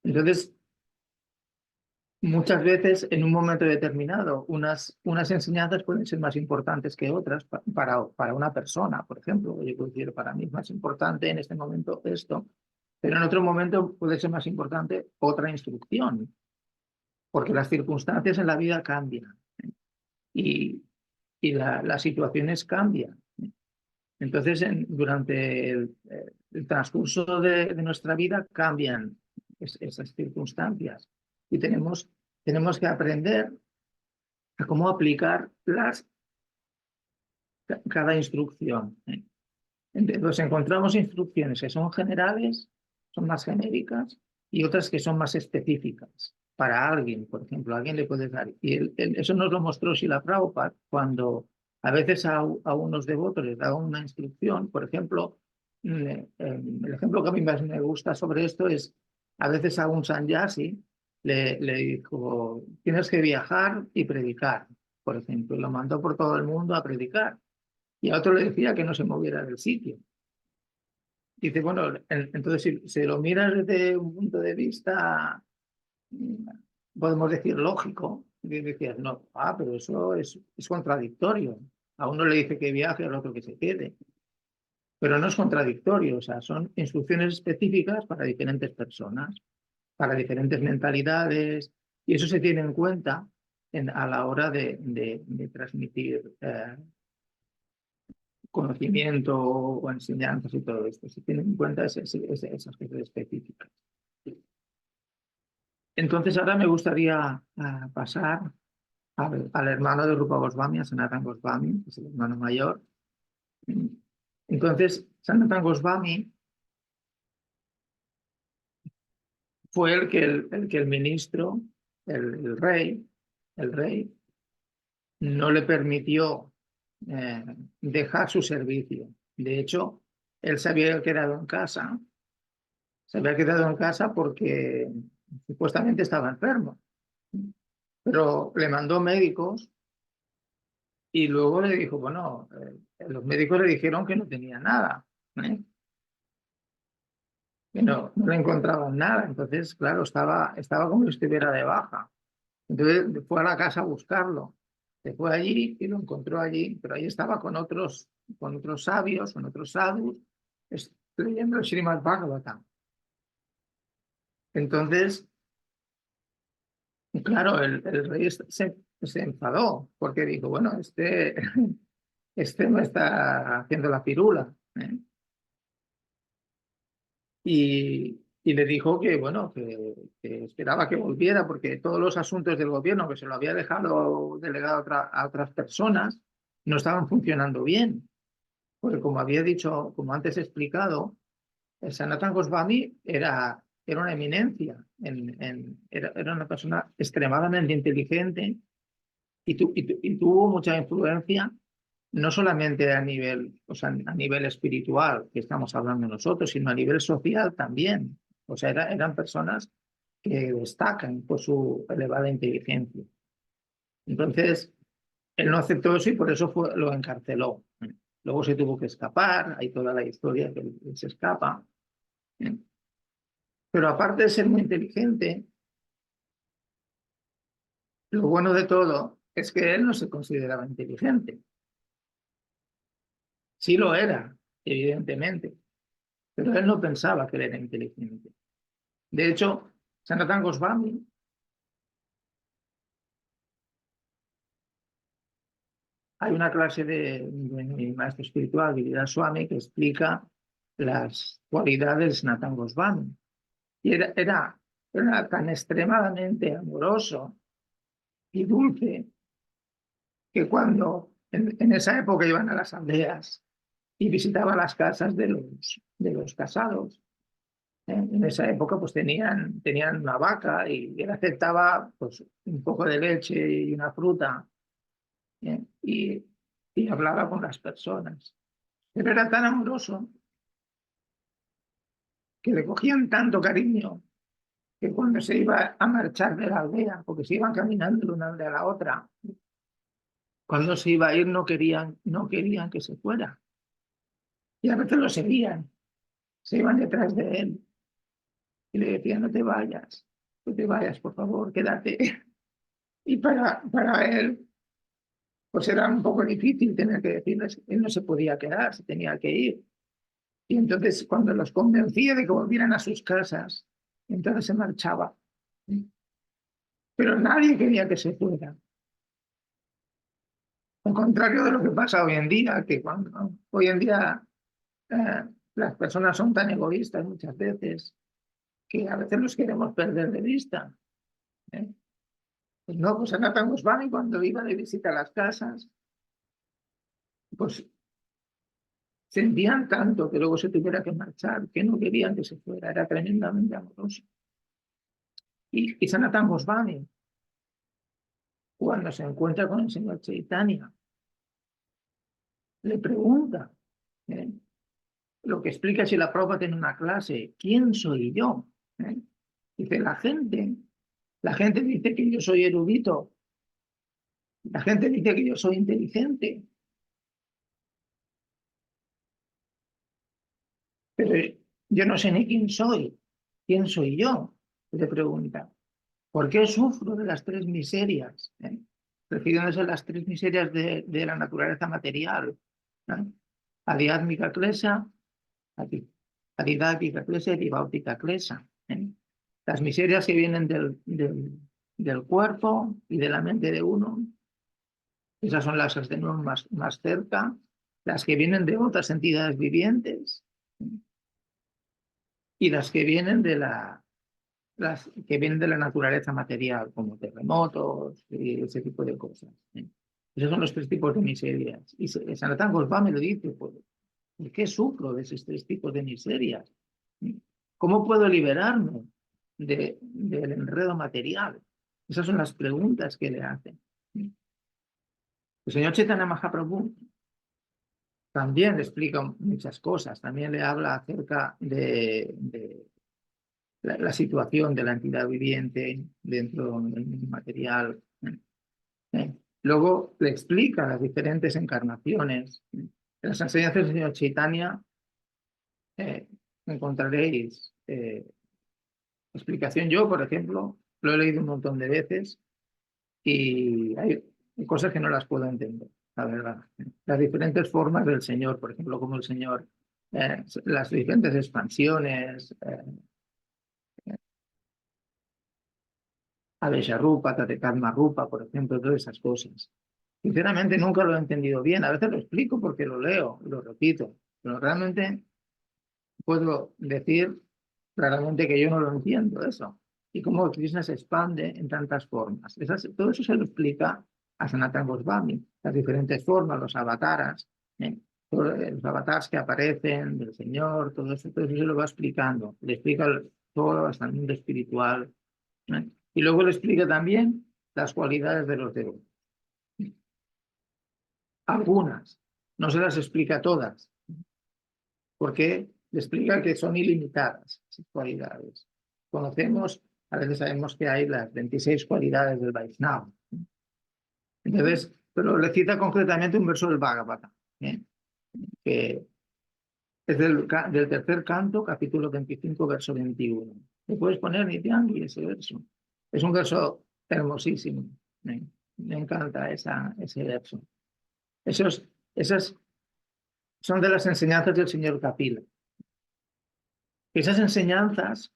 Entonces, muchas veces en un momento determinado, unas enseñanzas pueden ser más importantes que otras para una persona, por ejemplo. Yo puedo decir, para mí es más importante en este momento esto, pero en otro momento puede ser más importante otra instrucción, porque las circunstancias en la vida cambian y las situaciones cambian. Entonces, durante el transcurso de nuestra vida cambian esas circunstancias y tenemos que aprender a cómo aplicar cada instrucción. Entonces, encontramos instrucciones que son generales, son más genéricas, y otras que son más específicas para alguien. Por ejemplo, a alguien le puedes dar. Y eso nos lo mostró Srila Prabhupada cuando a veces a unos devotos les daba una instrucción. Por ejemplo, el ejemplo que a mí más me gusta sobre esto es a veces a un sannyasi le dijo, tienes que viajar y predicar, por ejemplo, y lo mandó por todo el mundo a predicar. Y a otro le decía que no se moviera del sitio. Dice, bueno, entonces si lo miras desde un punto de vista, podemos decir, lógico, Y decías, no, pero eso es contradictorio. A uno le dice que viaje, al otro que se quede. Pero no es contradictorio, o sea, son instrucciones específicas para diferentes personas, para diferentes mentalidades, y eso se tiene en cuenta a la hora de transmitir conocimiento o enseñanzas y todo esto. Se tienen en cuenta esas cosas específicas. Entonces ahora me gustaría pasar al hermano de Rupa Goswami, a Sanatan Goswami, que es el hermano mayor. Entonces, Sanatan Goswami fue el que el ministro, el rey, no le permitió dejar su servicio. De hecho, él se había quedado en casa. Se había quedado en casa porque supuestamente estaba enfermo. Pero le mandó médicos y luego le dijo, bueno, los médicos le dijeron que no tenía nada, que no le encontraban nada. Entonces, claro, estaba como si estuviera de baja. Entonces fue a la casa a buscarlo. Se fue allí y lo encontró allí, pero ahí estaba con otros sabios, con otros sadhus, leyendo el Srimad Bhagavatam. Entonces, claro, el rey se enfadó porque dijo, bueno, este me está haciendo la pirula. Y le dijo que, bueno, que esperaba que volviera porque todos los asuntos del gobierno que se lo había dejado delegado a otras personas no estaban funcionando bien. Porque como había dicho, como antes he explicado, el Sanatan Goswami era una eminencia, era una persona extremadamente inteligente y tuvo mucha influencia, no solamente a nivel, o sea, a nivel espiritual, que estamos hablando nosotros, sino a nivel social también. O sea, eran personas que destacan por su elevada inteligencia. Entonces, él no aceptó eso y por eso lo encarceló. Luego se tuvo que escapar, hay toda la historia que él se escapa. Pero aparte de ser muy inteligente, lo bueno de todo es que él no se consideraba inteligente. Sí lo era, evidentemente, pero él no pensaba que él era inteligente. De hecho, Sanatan Goswami hay una clase de mi maestro espiritual, Giriraj Swami, que explica las cualidades de Sanatan Goswami. Y era tan extremadamente amoroso y dulce que cuando en esa época iban a las aldeas y visitaba las casas de los casados, en esa época pues tenían una vaca y él aceptaba pues un poco de leche y una fruta, y hablaba con las personas. Pero era tan amoroso que le cogían tanto cariño que cuando se iba a marchar de la aldea, porque se iban caminando de una aldea a la otra, cuando se iba a ir no querían que se fuera. Y a veces lo seguían, se iban detrás de él y le decían, no te vayas, por favor, quédate. Y para él, pues era un poco difícil tener que decirles, él no se podía quedar, se tenía que ir. Y entonces cuando los convencía de que volvieran a sus casas, entonces se marchaba. Pero nadie quería que se fuera. Al contrario de lo que pasa hoy en día, que hoy en día las personas son tan egoístas muchas veces que a veces los queremos perder de vista. Pues no, pues Sanatan Goswami cuando iba de visita a las casas, pues sentían tanto que luego se tuviera que marchar, que no querían que se fuera, era tremendamente amoroso. Y Sanatan Goswami, cuando se encuentra con el señor Chaitanya, le pregunta, lo que explica si la Prabhupada tiene una clase, ¿quién soy yo? Dice, la gente dice que yo soy erudito, la gente dice que yo soy inteligente, pero yo no sé ni quién soy yo, le pregunta. ¿Por qué sufro de las tres miserias? Refiriéndose a las tres miserias de la naturaleza material. Adiátmica klesa, adidáctica klesa y dibáutica klesa. Las miserias que vienen del cuerpo y de la mente de uno, esas son las que tenemos más cerca, las que vienen de otras entidades vivientes y las que vienen de la naturaleza material, como terremotos y ese tipo de cosas. Esos son los tres tipos de miserias. Y Sanatán Goswami lo dice, pues, ¿por qué sufro de esos tres tipos de miserias? ¿Cómo puedo liberarme del enredo material? Esas son las preguntas que le hacen. El señor Chaitanya Mahaprabhu también le explica muchas cosas, también le habla acerca de la situación de la entidad viviente dentro del mundo material. Luego le explica las diferentes encarnaciones. En las enseñanzas del señor Chaitanya encontraréis explicación. Yo, por ejemplo, lo he leído un montón de veces y hay cosas que no las puedo entender, la verdad. Las diferentes formas del Señor, por ejemplo, como el Señor, las diferentes expansiones, Avesha Rupa, Tatekarma Rupa, por ejemplo, todas esas cosas. Sinceramente nunca lo he entendido bien. A veces lo explico porque lo leo, lo repito, pero realmente puedo decir claramente que yo no lo entiendo eso. Y cómo Krishna se expande en tantas formas. Todo eso se lo explica a Sanatana Goswami. Las diferentes formas, los avataras, los avatares que aparecen del Señor, todo eso se lo va explicando. Le explica todo hasta el mundo espiritual. Y luego le explica también las cualidades de los devotos. Algunas, no se las explica todas, porque le explica que son ilimitadas esas cualidades. Conocemos, a veces sabemos que hay las 26 cualidades del Vaishnava. Entonces, pero le cita concretamente un verso del Bhagavata, que es del tercer canto, capítulo 25, verso 21. Le puedes poner Nityangi ese verso. Es un verso hermosísimo. Me encanta ese verso. Esas son de las enseñanzas del señor Kapila. Esas enseñanzas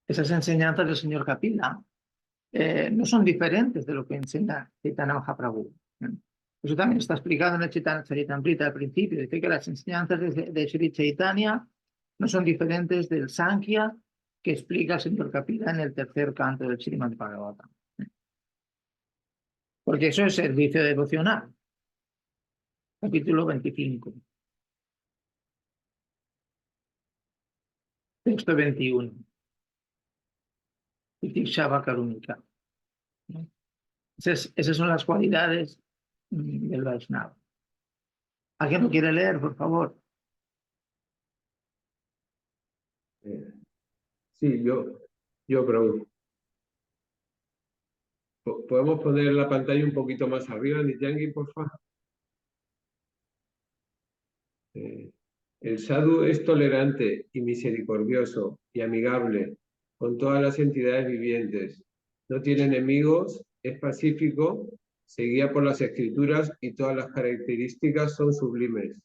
del señor Kapila no son diferentes de lo que enseña Chaitanya Mahaprabhu. Eso también está explicado en el Chaitanya Charitamrita al principio. Dice que las enseñanzas de Sri Chaitanya no son diferentes del Sankhya que explica el señor Kapila en el tercer canto del Srimad Bhagavatam. Porque eso es servicio devocional. Capítulo 25. Texto 21. Titikshava Karúnica. Esas son las cualidades del Vaishnava. ¿Alguien lo quiere leer, por favor? Sí, yo creo. ¿Podemos poner la pantalla un poquito más arriba, Nityangi, por favor? El sadhu es tolerante y misericordioso y amigable con todas las entidades vivientes. No tiene enemigos, es pacífico, se guía por las escrituras y todas las características son sublimes.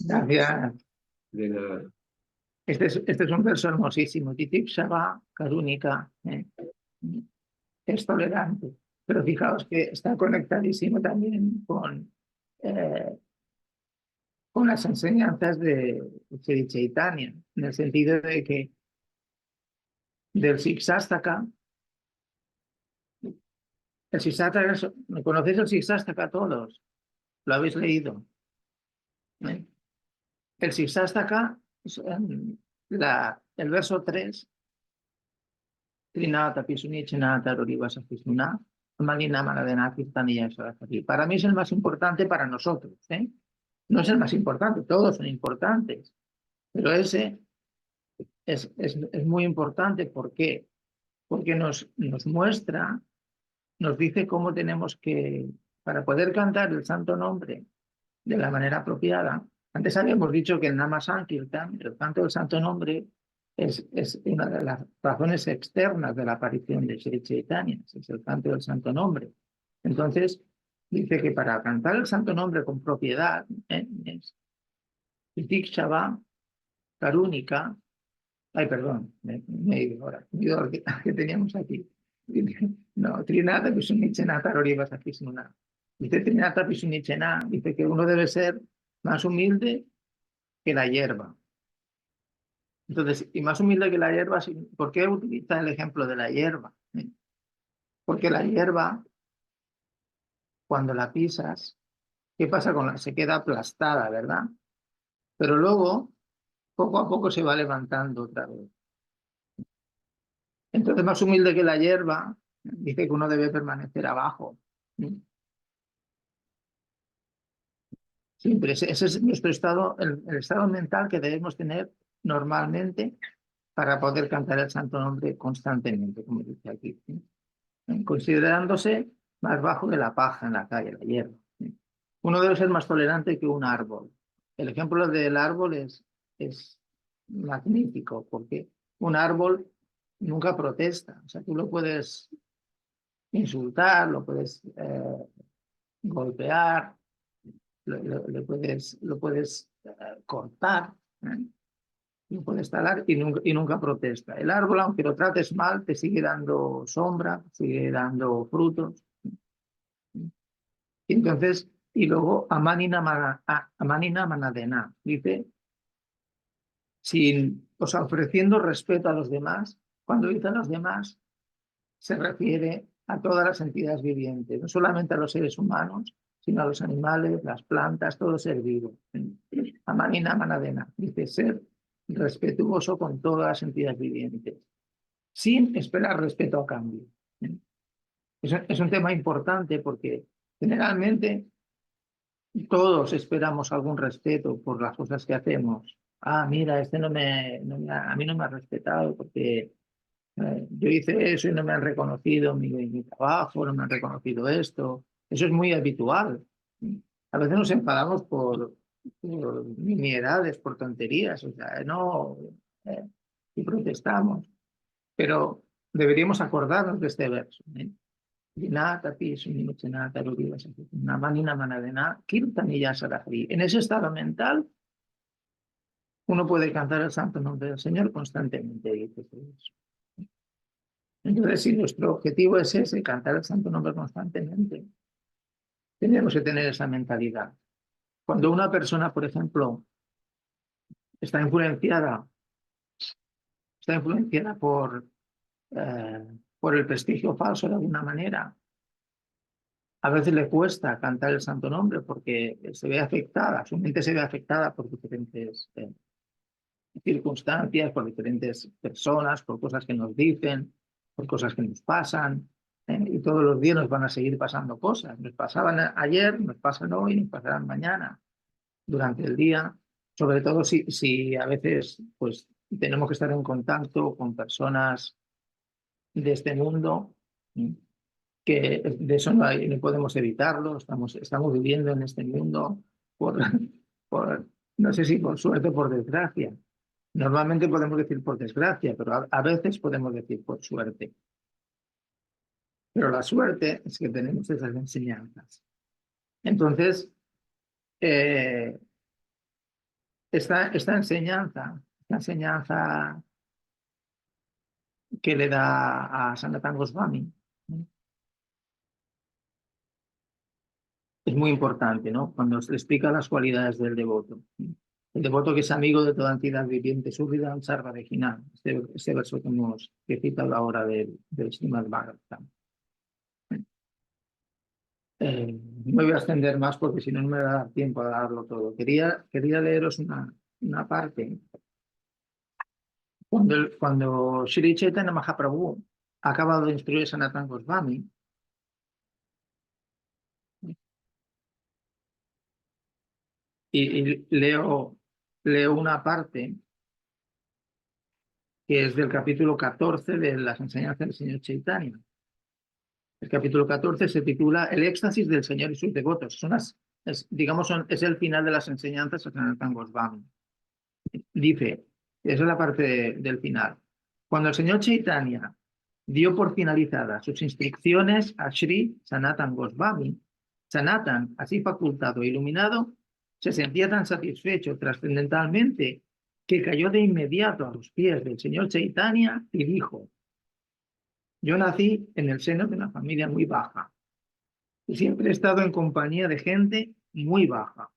Gracias. De nada. Este es un verso hermosísimo. Titikshava Karúnica. Es tolerante. Pero fijaos que está conectadísimo también con las enseñanzas de Sri Chaitanya, en el sentido de que del Siksastaka, el Siksastaka, ¿conocéis el Siksastaka todos? ¿Lo habéis leído? El Siksastaka, el verso 3, para mí es el más importante para nosotros. No es el más importante, todos son importantes, pero ese es muy importante. ¿Por qué? Porque nos muestra, nos dice cómo tenemos que, para poder cantar el santo nombre de la manera apropiada. Antes habíamos dicho que el Nama Sankirtan, el canto del santo nombre, es una de las razones externas de la aparición de Sri Chaitanya, es el canto del santo nombre. Entonces, dice que para cantar el santo nombre con propiedad, es Titikshava, Karúnica, ay, perdón, me he ido ahora, me he ido que teníamos aquí. No, Trinata Pisunichena Tarorivas aquí sin una. Dice Trinata Pisunichena, dice que uno debe ser más humilde que la hierba. Entonces, y más humilde que la hierba, ¿por qué utiliza el ejemplo de la hierba? Porque la hierba, cuando la pisas, ¿qué pasa con la? Se queda aplastada, ¿verdad? Pero luego, poco a poco se va levantando otra vez. Entonces, más humilde que la hierba, dice que uno debe permanecer abajo. Siempre, ese es nuestro estado, el estado mental que debemos tener normalmente para poder cantar el santo nombre constantemente, como dice aquí, considerándose más bajo que la paja en la calle, la hierba. Uno debe ser más tolerante que un árbol. El ejemplo del árbol es magnífico, porque un árbol nunca protesta. O sea, tú lo puedes insultar, lo puedes golpear, lo puedes cortar, lo puedes talar y nunca protesta. El árbol, aunque lo trates mal, te sigue dando sombra, sigue dando frutos. Y entonces, y luego Amanina Manadena dice, o sea, ofreciendo respeto a los demás. Cuando dice a los demás, se refiere a todas las entidades vivientes, no solamente a los seres humanos, sino a los animales, las plantas, todo ser vivo. Amanina Manadena dice ser respetuoso con todas las entidades vivientes, sin esperar respeto a cambio. Es un tema importante porque generalmente todos esperamos algún respeto por las cosas que hacemos. Ah, mira, a mí no me ha respetado porque yo hice eso y no me han reconocido mi trabajo, no me han reconocido esto. Eso es muy habitual. A veces nos enfadamos por nimiedades, por tonterías, o sea, y protestamos. Pero deberíamos acordarnos de este verso. En ese estado mental, uno puede cantar el santo nombre del Señor constantemente. Entonces, si nuestro objetivo es ese, cantar el santo nombre constantemente, tenemos que tener esa mentalidad. Cuando una persona, por ejemplo, está influenciada por el prestigio falso de alguna manera, a veces le cuesta cantar el santo nombre porque se ve afectada, su mente se ve afectada por diferentes circunstancias, por diferentes personas, por cosas que nos dicen, por cosas que nos pasan, y todos los días nos van a seguir pasando cosas. Nos pasaban ayer, nos pasan hoy, nos pasarán mañana, durante el día, sobre todo si a veces pues, tenemos que estar en contacto con personas de este mundo, que de eso no podemos evitarlo, estamos viviendo en este mundo no sé si por suerte o por desgracia. Normalmente podemos decir por desgracia, pero a veces podemos decir por suerte. Pero la suerte es que tenemos esas enseñanzas. Entonces, esta enseñanza que le da a Sanatana Goswami es muy importante, ¿no? Cuando se explica las cualidades del devoto. El devoto que es amigo de toda entidad viviente, Suhridam Sarva Vejina, este verso que hemos citado ahora del Srimad Bhagavatam. No me voy a extender más porque si no, no me va a dar tiempo a darlo todo. Quería leeros una parte. Cuando Sri Chaitanya Mahaprabhu ha acabado de instruir a Sanatana Goswami, y leo una parte que es del capítulo 14 de las enseñanzas del señor Chaitanya. El capítulo 14 se titula El éxtasis del Señor y sus devotos. Es el final de las enseñanzas de Sanatana Goswami. Dice, Esa es la parte del final. Cuando el señor Chaitanya dio por finalizadas sus instrucciones a Sri Sanatan Goswami, Sanatan, así facultado e iluminado, se sentía tan satisfecho trascendentalmente que cayó de inmediato a los pies del señor Chaitanya y dijo: yo nací en el seno de una familia muy baja y siempre he estado en compañía de gente muy baja.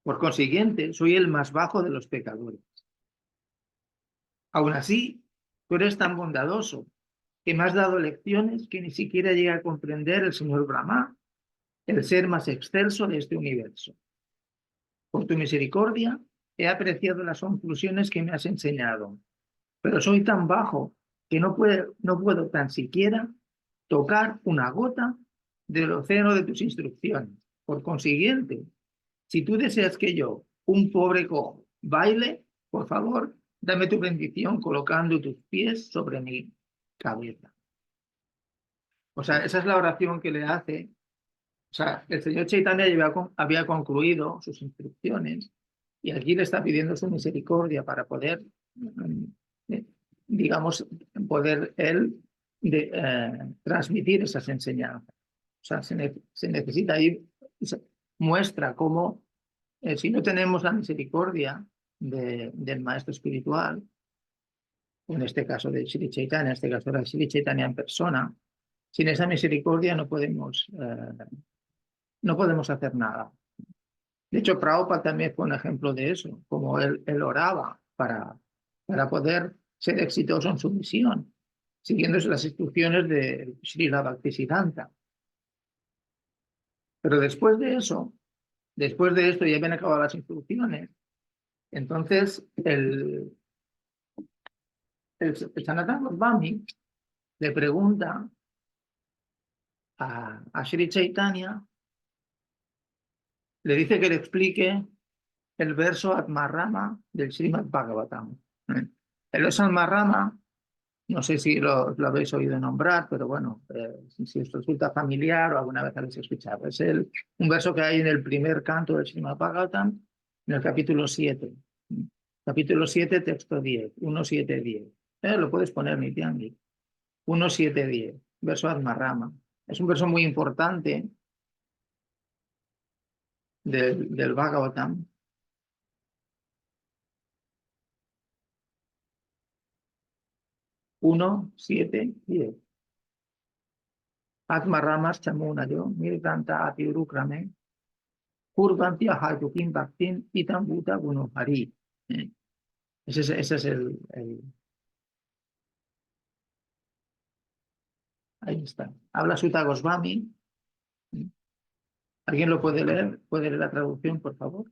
Por consiguiente, soy el más bajo de los pecadores. Aún así, tú eres tan bondadoso que me has dado lecciones que ni siquiera llega a comprender el señor Brahma, el ser más excelso de este universo. Por tu misericordia, he apreciado las conclusiones que me has enseñado, pero soy tan bajo que no puedo tan siquiera tocar una gota del océano de tus instrucciones. Por consiguiente, si tú deseas que yo, un pobre cojo, baile, por favor, dame tu bendición colocando tus pies sobre mi cabeza. O sea, esa es la oración que le hace. O sea, el señor Chaitanya había concluido sus instrucciones y aquí le está pidiendo su misericordia para poder, digamos, poder él transmitir esas enseñanzas. O sea, se necesita ir, muestra cómo si no tenemos la misericordia del maestro espiritual, en este caso de Sri Chaitanya, en este caso era Sri Chaitanya en persona, sin esa misericordia no podemos hacer nada. De hecho, Prabhupada también fue un ejemplo de eso, como él oraba para poder ser exitoso en su misión, siguiendo las instrucciones de Srila Bhaktisiddhanta. Pero después de esto, ya habían acabado las instrucciones, entonces el Sanatana Goswami le pregunta a Sri Chaitanya, le dice que le explique el verso Atmarrama del Srimad Bhagavatam. El verso Atmarrama, no sé si lo habéis oído nombrar, pero bueno, si os resulta familiar o alguna vez habéis escuchado. Es un verso que hay en el primer canto del Srimad Bhagavatam, en el capítulo 7. Capítulo 7, texto 10, 1, 7, 10. Lo puedes poner, Nityangi. 1, 7, 10, verso Atmarrama. Es un verso muy importante del Bhagavatam. Uno, 7, 10. Atmarramas chamunayo, mirganta atiurukrame, kurvanti ahayukim bhaktin itam buta gunohari. Ese es el... Ahí está. Habla Sutta Goswami. ¿Alguien lo puede leer? ¿Puede leer la traducción, por favor?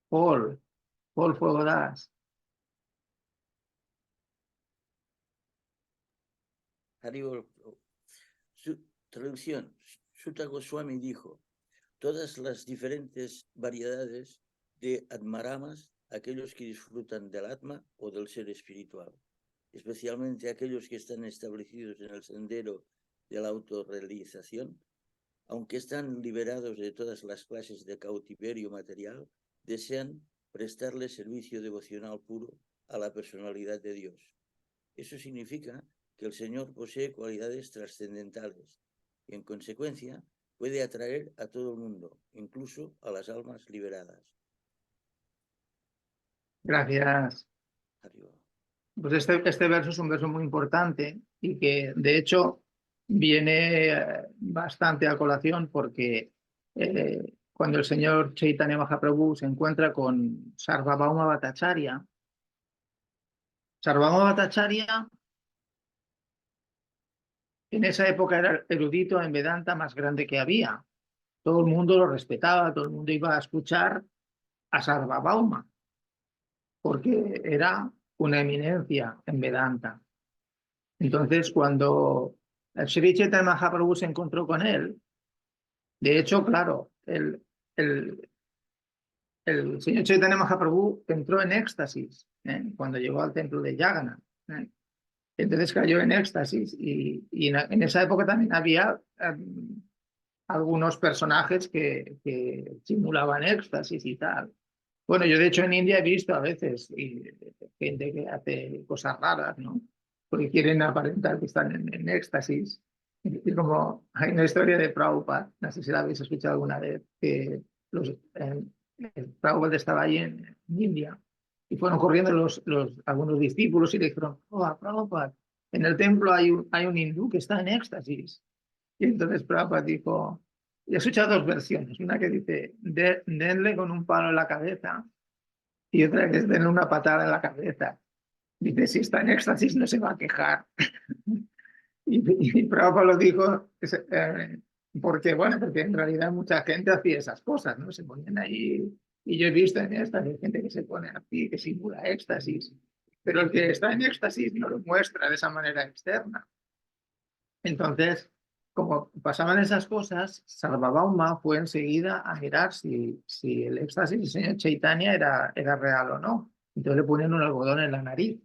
Paul Fuego Das. Haribol. Su traducción, Sutta Goswami dijo: todas las diferentes variedades de Atmaramas, aquellos que disfrutan del Atma o del ser espiritual, especialmente aquellos que están establecidos en el sendero de la autorrealización, aunque están liberados de todas las clases de cautiverio material, desean prestarle servicio devocional puro a la personalidad de Dios. Eso significa que el Señor posee cualidades trascendentales y, en consecuencia, puede atraer a todo el mundo, incluso a las almas liberadas. Gracias. Arriba. Pues este verso es un verso muy importante y que, de hecho, viene bastante a colación porque cuando el señor Chaitanya Mahaprabhu se encuentra con Sarvabhauma Bhattacharya, Sarvabhauma Bhattacharya en esa época era el erudito en Vedanta más grande que había. Todo el mundo lo respetaba, todo el mundo iba a escuchar a Sarvabhauma, porque era una eminencia en Vedanta. Entonces, cuando el Sri Chaitanya Mahaprabhu se encontró con él, de hecho, claro, el señor Chaitanya Mahaprabhu entró en éxtasis cuando llegó al templo de Jagannath. Entonces cayó en éxtasis y en esa época también había algunos personajes que simulaban éxtasis y tal. Bueno, yo de hecho en India he visto a veces gente que hace cosas raras, ¿no? Porque quieren aparentar que están en éxtasis. Y como hay una historia de Prabhupada, no sé si la habéis escuchado alguna vez, que Prabhupada estaba allí en India y fueron corriendo algunos discípulos y le dijeron, oh, Prabhupada, en el templo hay un hindú que está en éxtasis. Y entonces Prabhupada dijo, y he escuchado dos versiones, una que dice, denle con un palo en la cabeza, y otra que es denle una patada en la cabeza. Dice, si está en éxtasis no se va a quejar. Y Prabhupada lo dijo porque, bueno, porque en realidad mucha gente hacía esas cosas, ¿no? Se ponían ahí, y yo he visto en éxtasis gente que se pone así, que simula éxtasis, pero el que está en éxtasis no lo muestra de esa manera externa. Entonces, como pasaban esas cosas, Sarvabhauma fue enseguida a mirar si el éxtasis del señor Chaitanya era real o no. Entonces le ponían un algodón en la nariz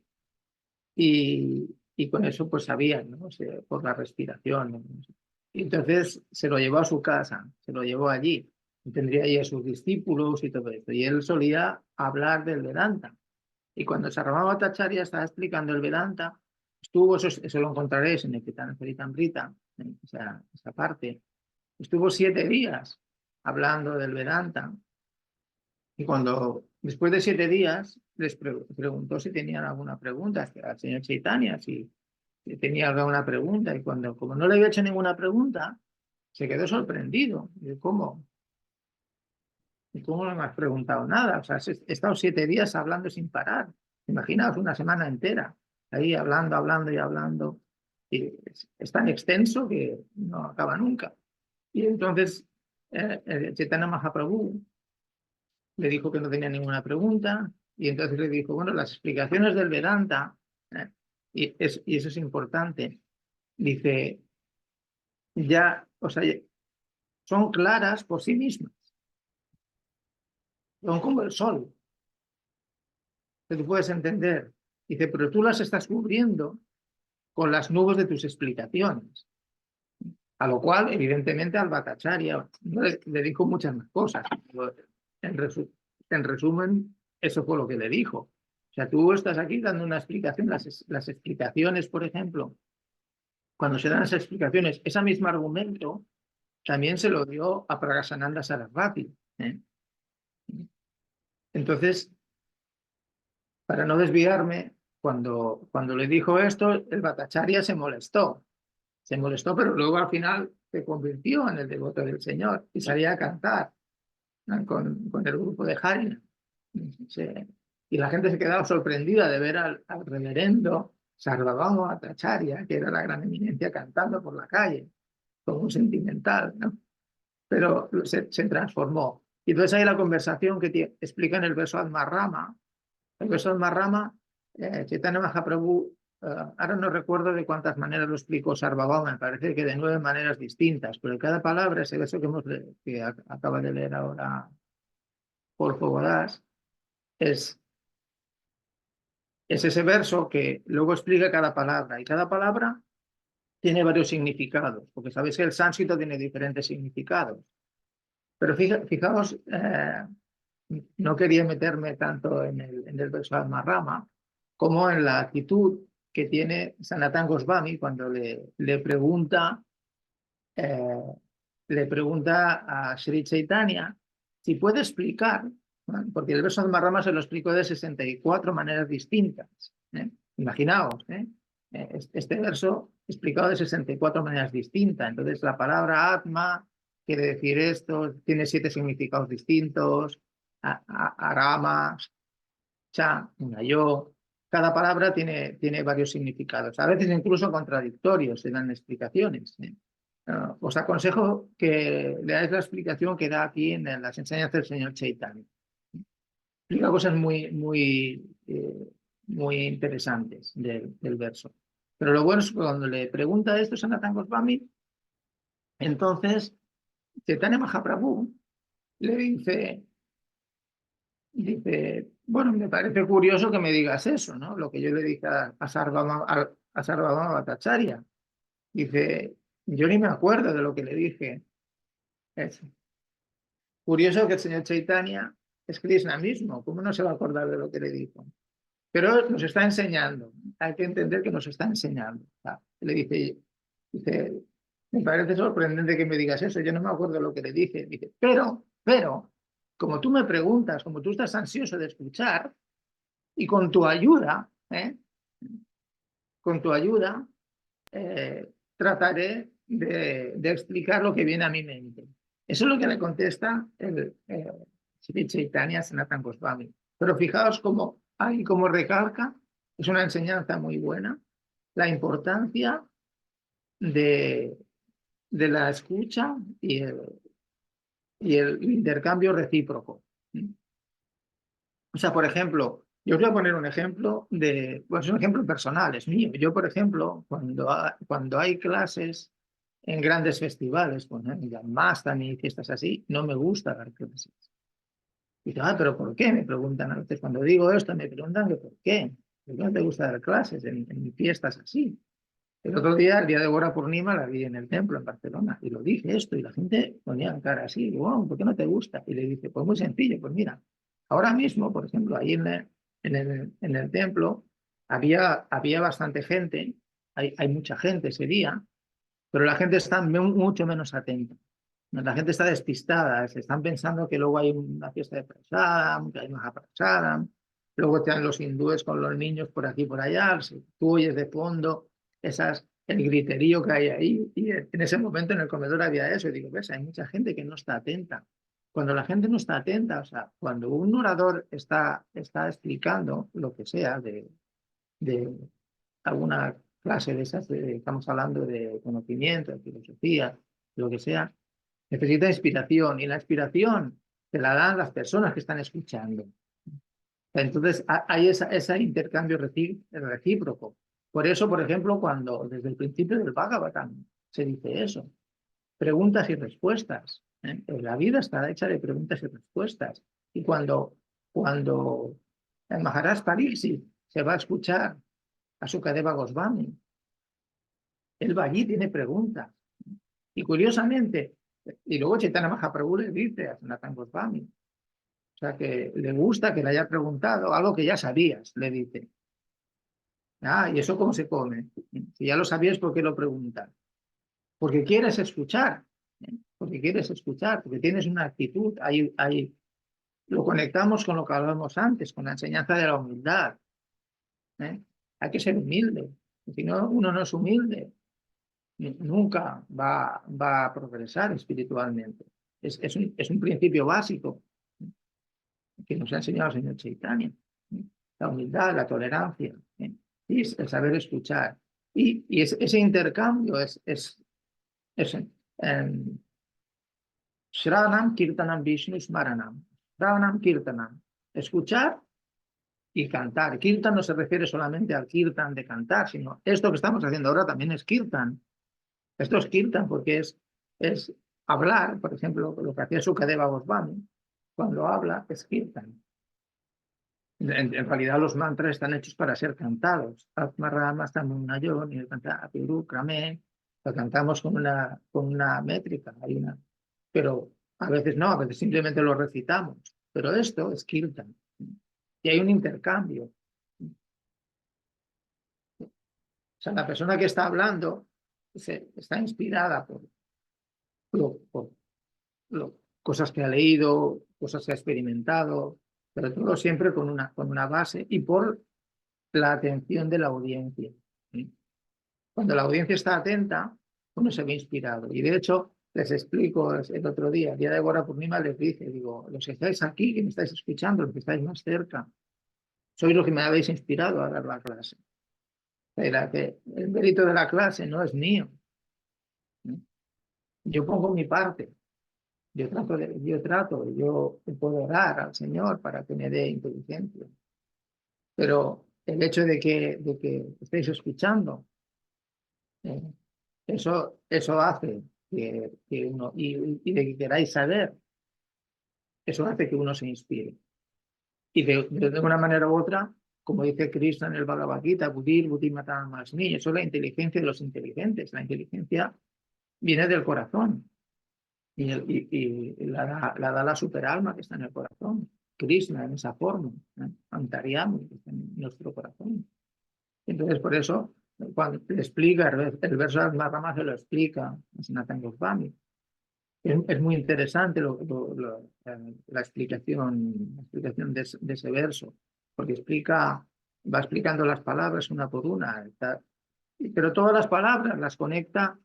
y con eso pues sabían, ¿no? Por la respiración, ¿no? Y entonces se lo llevó a su casa, se lo llevó allí. Y tendría allí a sus discípulos y todo esto. Y él solía hablar del Vedanta. Y cuando Sarvabhauma Bhattacharya estaba explicando el Vedanta, estuvo, eso lo encontraréis en el Chaitanya Charitamrita, en esa parte, estuvo 7 días hablando del Vedanta. Y después de 7 días, les preguntó si tenían alguna pregunta al señor Chaitanya, si tenía alguna pregunta. Y como no le había hecho ninguna pregunta, se quedó sorprendido. Y ¿cómo? ¿Y cómo no me has preguntado nada? O sea, he estado 7 días hablando sin parar. Imaginaos una semana entera, ahí hablando, hablando y hablando. Y es tan extenso que no acaba nunca. Y entonces Chaitanya Mahaprabhu le dijo que no tenía ninguna pregunta. Y entonces le dijo, bueno, las explicaciones del Vedanta, y eso es importante, dice, ya, o sea, son claras por sí mismas. Son como el sol, que tú puedes entender. Dice, pero tú las estás cubriendo con las nubes de tus explicaciones. A lo cual, evidentemente, al Bhattacharya le dijo muchas más cosas. En resumen, eso fue lo que le dijo. O sea, tú estás aquí dando una explicación, las explicaciones, por ejemplo, cuando se dan las explicaciones, ese mismo argumento también se lo dio a Pragasananda Sarasvati. Entonces, para no desviarme, cuando le dijo esto, el Bhattacharya se molestó, pero luego al final se convirtió en el devoto del Señor y salía a cantar, ¿no? con el grupo de Harina. Y la gente se quedaba sorprendida de ver al reverendo Sarvabhauma Bhattacharya, que era la gran eminencia, cantando por la calle, como un sentimental, ¿no? Pero se transformó. Y entonces hay la conversación que explica en el verso Atmarrama. El verso Atmarrama, Chaitanya Mahaprabhu, ahora no recuerdo de cuántas maneras lo explicó Sarvabhauma, me parece que de 9 maneras distintas, pero cada palabra, ese verso que acaba de leer ahora Paul Fogodas, es ese verso que luego explica cada palabra, y cada palabra tiene varios significados, porque sabéis que el sánscrito tiene diferentes significados. Pero fijaos, no quería meterme tanto en el verso Atmarrama como en la actitud que tiene Sanatana Goswami cuando le pregunta a Sri Chaitanya si puede explicar, ¿no? Porque el verso Atmarrama se lo explicó de 64 maneras distintas. Imaginaos, este verso explicado de 64 maneras distintas. Entonces la palabra Atma quiere decir esto, tiene 7 significados distintos, Arama, Cha, una yo. Cada palabra tiene varios significados, a veces incluso contradictorios, se dan explicaciones. Os aconsejo que leáis la explicación que da aquí en las enseñanzas del señor Chaitanya. Explica cosas muy interesantes del verso. Pero lo bueno es que cuando le pregunta esto a Sanatana Goswami, entonces Chaitanya Mahaprabhu le dice, bueno, me parece curioso que me digas eso, ¿no? Lo que yo le dije a Sarvabhauma Bhattacharya. Dice, yo ni me acuerdo de lo que le dije. Es curioso que el señor Chaitanya es Krishna mismo, ¿cómo no se va a acordar de lo que le dijo? Pero nos está enseñando, hay que entender que nos está enseñando. Le dice, me parece sorprendente que me digas eso, yo no me acuerdo lo que le dije. Dice, pero, como tú me preguntas, como tú estás ansioso de escuchar, y con tu ayuda, trataré de explicar lo que viene a mi mente. Eso es lo que le contesta el Sri Chaitanya Sanatana Goswami. Pero fijaos cómo hay, como recalca, es una enseñanza muy buena, la importancia de la escucha y el intercambio recíproco. O sea, por ejemplo, yo os voy a poner un ejemplo pues un ejemplo personal, es mío. Yo, por ejemplo, cuando hay clases en grandes festivales, pues, Janmashtami y fiestas así, no me gusta dar clases. Y digo, pero ¿por qué? Me preguntan a veces cuando digo esto, me preguntan que ¿por qué? ¿Por qué no te gusta dar clases en fiestas así? El otro día, el día de Gora Purnima, la vi en el templo en Barcelona y lo dije esto y la gente ponía cara así, wow, ¿por qué no te gusta? Y le dice, pues muy sencillo, pues mira, ahora mismo, por ejemplo, ahí en el templo había bastante gente, hay mucha gente ese día, pero la gente está mucho menos atenta. La gente está despistada, se están pensando que luego hay una fiesta de Prasadam, que hay Mahaprasadam, luego están los hindúes con los niños por aquí y por allá, tú oyes de fondo el griterío que hay ahí, y en ese momento en el comedor había eso, y digo, ves, hay mucha gente que no está atenta. Cuando la gente no está atenta, o sea, cuando un orador está explicando lo que sea de alguna clase de esas, estamos hablando de conocimiento, de filosofía, lo que sea, necesita inspiración y la inspiración te la dan las personas que están escuchando. Entonces hay ese intercambio recíproco. Por eso, por ejemplo, cuando desde el principio del Bhagavatam se dice eso, preguntas y respuestas. La vida está hecha de preguntas y respuestas. Y cuando el Maharaj Pariksit se va a escuchar a Sukadeva Goswami, él va allí, tiene preguntas. Y curiosamente, y luego Chaitanya Mahaprabhu le dice a Sanatana Goswami, o sea, que le gusta que le haya preguntado algo que ya sabías, le dice. ¿Y eso cómo se come? Si ya lo sabías, ¿por qué lo preguntas? Porque quieres escuchar, porque quieres escuchar, porque tienes una actitud, lo conectamos con lo que hablábamos antes, con la enseñanza de la humildad. Hay que ser humilde, si no, uno no es humilde, nunca va a progresar espiritualmente. Es un principio básico que nos ha enseñado el señor Chaitanya. La humildad, la tolerancia, y el saber escuchar. Y ese intercambio es Shravanam, Kirtanam, Vishnu, Smaranam. Shravanam, Kirtanam. Escuchar y cantar. Kirtan no se refiere solamente al kirtan de cantar, sino esto que estamos haciendo ahora también es kirtan. Esto es kirtan porque es hablar, por ejemplo, lo que hacía Sukadeva Goswami, cuando habla es kirtan. En realidad los mantras están hechos para ser cantados. Atmarama, Stamunayon, y el cantar Apiru, Krame, lo cantamos con una métrica, pero a veces no, a veces simplemente lo recitamos. Pero esto es kirtan. Y hay un intercambio. O sea, la persona que está hablando está inspirada por cosas que ha leído, cosas que ha experimentado, pero todo siempre con una base y por la atención de la audiencia. Cuando la audiencia está atenta, uno se ve inspirado. Y de hecho, les explico el otro día, el día de Gora Purnima, les dije, digo, los que estáis aquí, que me estáis escuchando, los que estáis más cerca, sois los que me habéis inspirado a dar la clase. Que el mérito de la clase no es mío. Yo pongo mi parte. Yo puedo orar al Señor para que me dé inteligencia. Pero el hecho de que estéis escuchando, eso hace que uno, y de que queráis saber, eso hace que uno se inspire. Y de una manera u otra, como dice Krishna en el Bhagavad Gita, Buddhir, Buddhi Matam Asmi, eso es la inteligencia de los inteligentes. La inteligencia viene del corazón y la da la superalma que está en el corazón. Krishna en esa forma, Antaryami, en nuestro corazón. Entonces, por eso, cuando le explica el verso de Admarama, se lo explica a Sanatana Goswami. Es muy interesante la explicación de ese verso, porque va explicando las palabras una por una, pero todas las palabras las conecta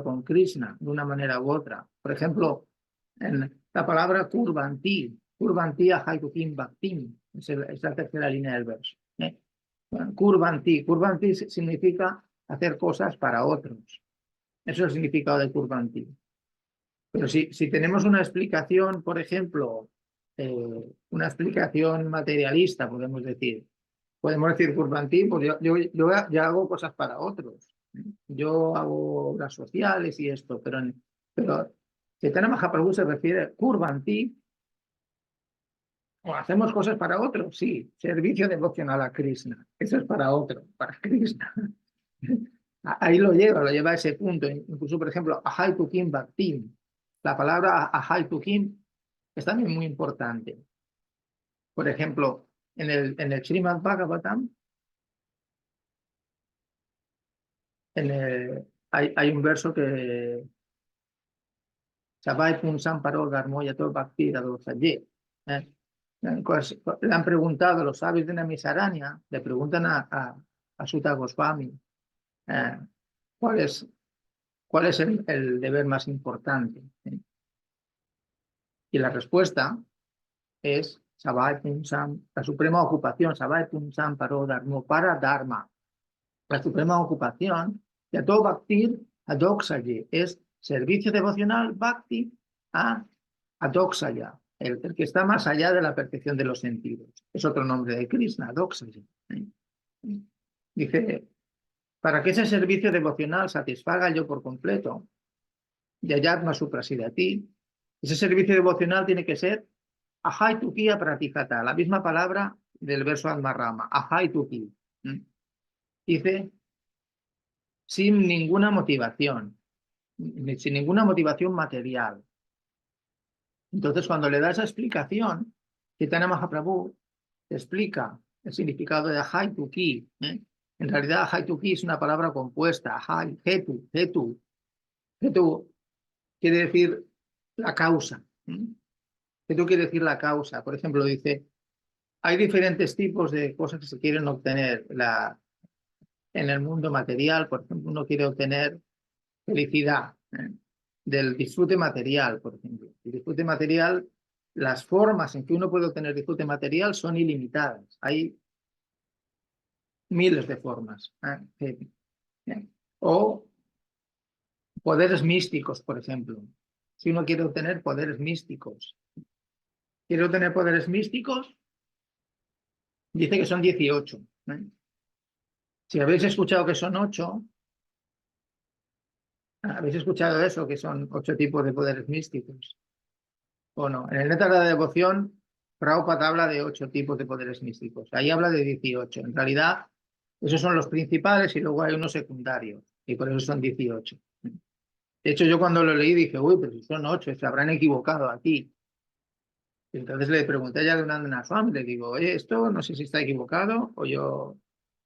con Krishna de una manera u otra. Por ejemplo, en la palabra Kurvanti Ahaytukim Bhaktim, es la tercera línea del verso. Bueno, Kurvanti significa hacer cosas para otros. Eso es el significado de Kurvanti. Pero si tenemos una explicación, por ejemplo, una explicación materialista, podemos decir Kurvanti, pues yo ya hago cosas para otros. Yo hago obras sociales y esto, pero Chaitanya Mahaprabhu se refiere a Kurvanti, o hacemos cosas para otros, sí, servicio devocional a Krishna, eso es para otro, para Krishna. Ahí lo lleva a ese punto. Incluso, por ejemplo, Ahaytukim Bhaktim. La palabra Ahaytukim es también muy importante. Por ejemplo, en el Srimad Bhagavatam, hay un verso que Sabai Punsam Paro Garmoyato Bhakti Radosaye. Le han preguntado los sabios de Namisaranya, le preguntan a Sutta Goswami, ¿cuál es el deber más importante? Y la respuesta es Sabai Punsam, la suprema ocupación, Sabai Punsam Paro Dharmo, para Dharma. La suprema ocupación, Yato Bhaktir Adoksaye, es servicio devocional Bhakti a Adoksaya, el que está más allá de la percepción de los sentidos. Es otro nombre de Krishna, Adoksaya. Dice, para que ese servicio devocional satisfaga yo por completo, Yayatma Suprasidati, ese servicio devocional tiene que ser Ahaytuki Pratijata, la misma palabra del verso Admarama, Ahaytuki. Dice, sin ninguna motivación, sin ninguna motivación material. Entonces, cuando le da esa explicación, Chaitanya Mahaprabhu explica el significado de Ahaytuki. En realidad, Ahaytuki es una palabra compuesta. Ahay, Hetu. Hetu quiere decir la causa. Hetu quiere decir la causa. Por ejemplo, dice, hay diferentes tipos de cosas que se quieren obtener en el mundo material. Por ejemplo, uno quiere obtener felicidad, del disfrute material, por ejemplo. El disfrute material, las formas en que uno puede obtener disfrute material son ilimitadas. Hay miles de formas. O poderes místicos, por ejemplo. Si uno quiere obtener poderes místicos, dice que son 18. Si habéis escuchado que son 8, ¿habéis escuchado eso? Que son 8 tipos de poderes místicos. ¿O no? En el Néctar de la Devoción, Prabhupada habla de 8 tipos de poderes místicos. Ahí habla de 18. En realidad, esos son los principales y luego hay unos secundarios. Y por eso son 18. De hecho, yo cuando lo leí dije, uy, pero si son 8, se habrán equivocado aquí. Entonces le pregunté a Yadunandana Swami, le digo, oye, esto no sé si está equivocado o yo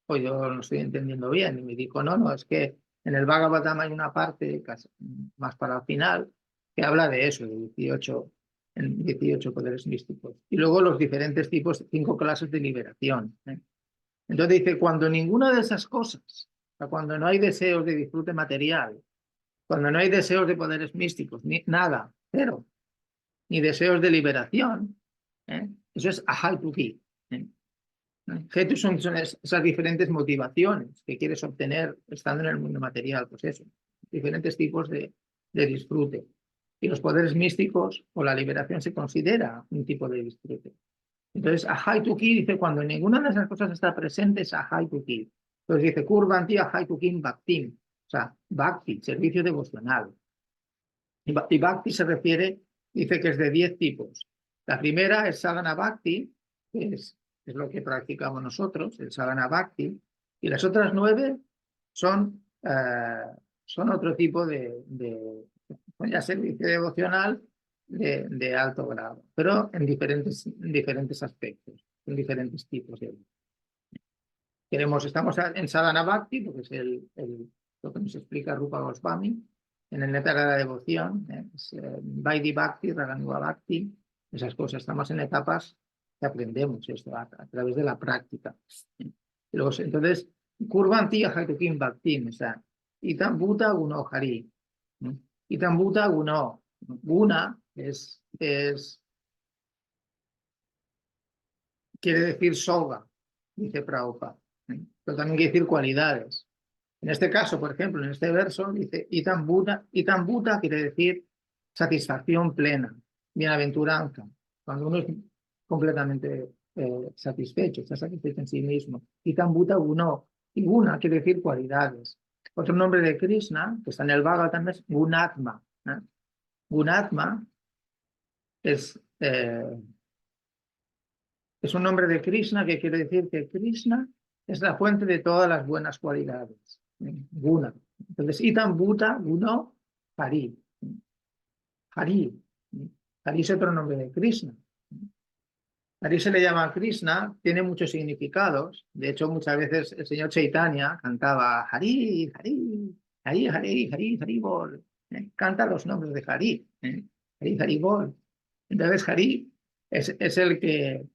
lo estoy entendiendo bien. Y me dijo, no, es que en el Bhagavatam hay una parte, casi más para el final, que habla de eso, de 18 poderes místicos. Y luego los diferentes tipos, 5 clases de liberación. Entonces dice, cuando ninguna de esas cosas, o sea, cuando no hay deseos de disfrute material, cuando no hay deseos de poderes místicos, nada, cero, ni deseos de liberación, eso es Ahaytuki. Hetu son esas diferentes motivaciones que quieres obtener estando en el mundo material, pues eso, diferentes tipos de disfrute. Y los poderes místicos o la liberación se considera un tipo de disfrute. Entonces, Ahaytuki dice, cuando ninguna de esas cosas está presente, es Ahaytuki. Entonces dice, Kurvanti Ahaytukim Bhaktim, o sea, Bhakti, servicio devocional. Y Bhakti se refiere, dice que es de 10 tipos. La primera es Sadhana Bhakti, que es lo que practicamos nosotros, el Sadhana Bhakti, y las otras 9 son otro tipo de servicio devocional de alto grado, pero en diferentes aspectos, en diferentes tipos de estamos en Sadhana Bhakti, porque es lo que nos explica Rupa Goswami, en el Néctar de la Devoción, Vaidhi Bhakti, Raganuga Bhakti, esas cosas. Estamos en etapas que aprendemos esto a través de la práctica. Entonces, Kurvanti Haitukim Bhakti, o sea, Itam Bhuta Guno Hari. Itam Bhuta Guno. Guna quiere decir soga, dice Prabhupada, pero también quiere decir cualidades. En este caso, por ejemplo, en este verso dice Itam Bhuta quiere decir satisfacción plena, bienaventuranza, cuando uno es completamente satisfecho, está satisfecho en sí mismo. Itam Bhuta Guno, y Guna quiere decir cualidades. Otro nombre de Krishna, que está en el Bhagavatam, es Gunatma. Gunatma es un nombre de Krishna que quiere decir que Krishna es la fuente de todas las buenas cualidades. Guna. Entonces, Itam Bhuta Guno Hari. Hari. Hari es otro nombre de Krishna. Hari se le llama a Krishna, tiene muchos significados. De hecho, muchas veces el señor Chaitanya cantaba Hari, Hari, Hari, Hari, Hari, Hari Bol. Canta los nombres de Hari. Hari, Hari Bol. Entonces, Hari es el que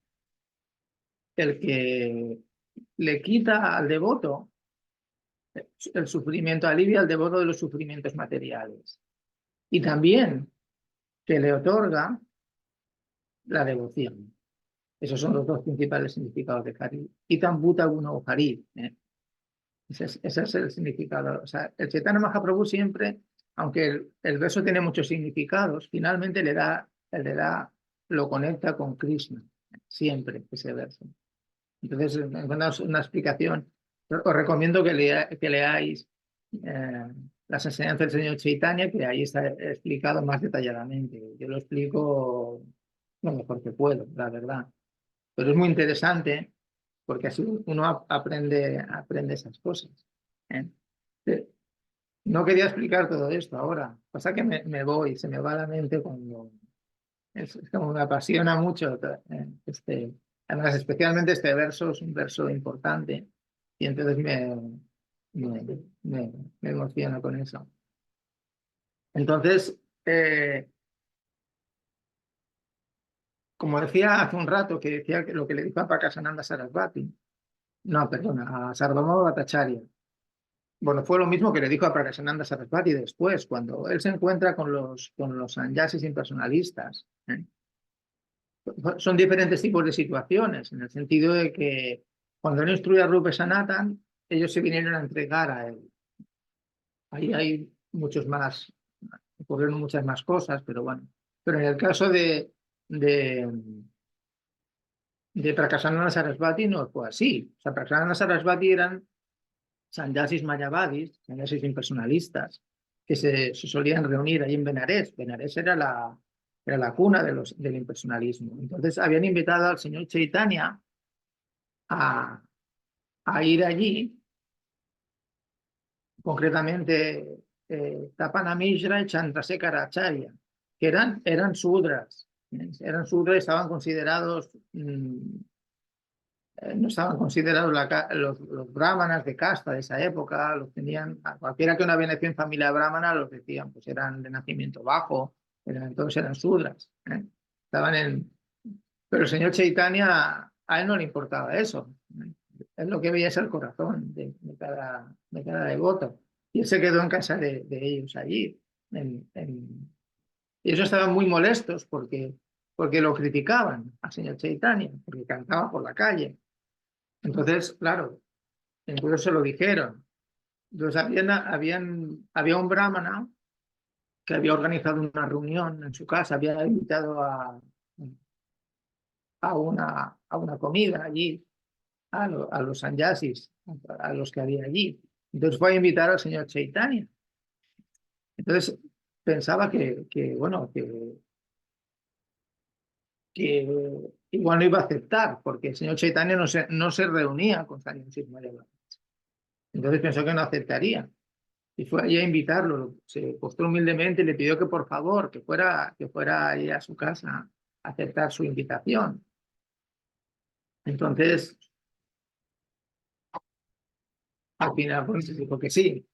le quita al devoto el sufrimiento, alivia al devoto de los sufrimientos materiales. Y también que le otorga la devoción. Esos son los dos principales significados de Hari. Itam Bhuta Guno Hari. Ese es el significado. O sea, el Chaitanya Mahaprabhu siempre, aunque el verso tiene muchos significados, finalmente lo conecta con Krishna. Siempre ese verso. Entonces, encontramos una explicación. Os recomiendo que leáis las enseñanzas del señor Chaitanya, que ahí está explicado más detalladamente. Yo lo explico lo mejor que puedo, la verdad. Pero es muy interesante porque así uno aprende esas cosas. No quería explicar todo esto ahora. Pasa que me voy, se me va la mente cuando... Es como me apasiona mucho además, especialmente este verso es un verso importante y entonces me emociono con eso. Entonces, como decía hace un rato, que decía que lo que le dijo a Prakasananda Sarasvati, no, perdona, a Sarvabhauma Bhattacharya. Bueno, fue lo mismo que le dijo a Prakasananda Sarasvati después, cuando él se encuentra con los sannyasis impersonalistas. Son diferentes tipos de situaciones, en el sentido de que cuando él instruye a Rupa Sanatan, ellos se vinieron a entregar a él. Ahí hay ocurrieron muchas más cosas, pero bueno. Pero en el caso de Prakasananda Sarasvati no fue así. O sea, Prakasananda Sarasvati eran sannyasis mayavadis, sannyasis impersonalistas, que se solían reunir ahí en Benares. Benares era la cuna del impersonalismo. Entonces habían invitado al señor Chaitanya a ir allí, concretamente Tapana Mishra y Chandrasekhara Acharya, que eran sudras. Estaban considerados... no estaban considerados los brahmanas de casta de esa época, los tenían, a cualquiera que no había nacido en familia brahmana, los decían, pues eran de nacimiento bajo, entonces eran sudras. Pero el señor Chaitanya, a él no le importaba eso. Él lo que veía es el corazón de cada devoto. Y él se quedó en casa de ellos allí. Y ellos estaban muy molestos porque lo criticaban al señor Chaitanya, porque cantaba por la calle. Entonces, claro, entonces se lo dijeron. Entonces había un brahmana que había organizado una reunión en su casa, había invitado a una comida allí, a los sannyasis, a los que había allí. Entonces fue a invitar al señor Chaitanya. Entonces pensaba que igual no iba a aceptar, porque el señor Chaitanya no se reunía con sannyasis mayavadis. Entonces pensó que no aceptaría. y fue allí a invitarlo. Se postró humildemente y le pidió que por favor, que fuera ahí a su casa a aceptar su invitación. Entonces, al final pues dijo que sí,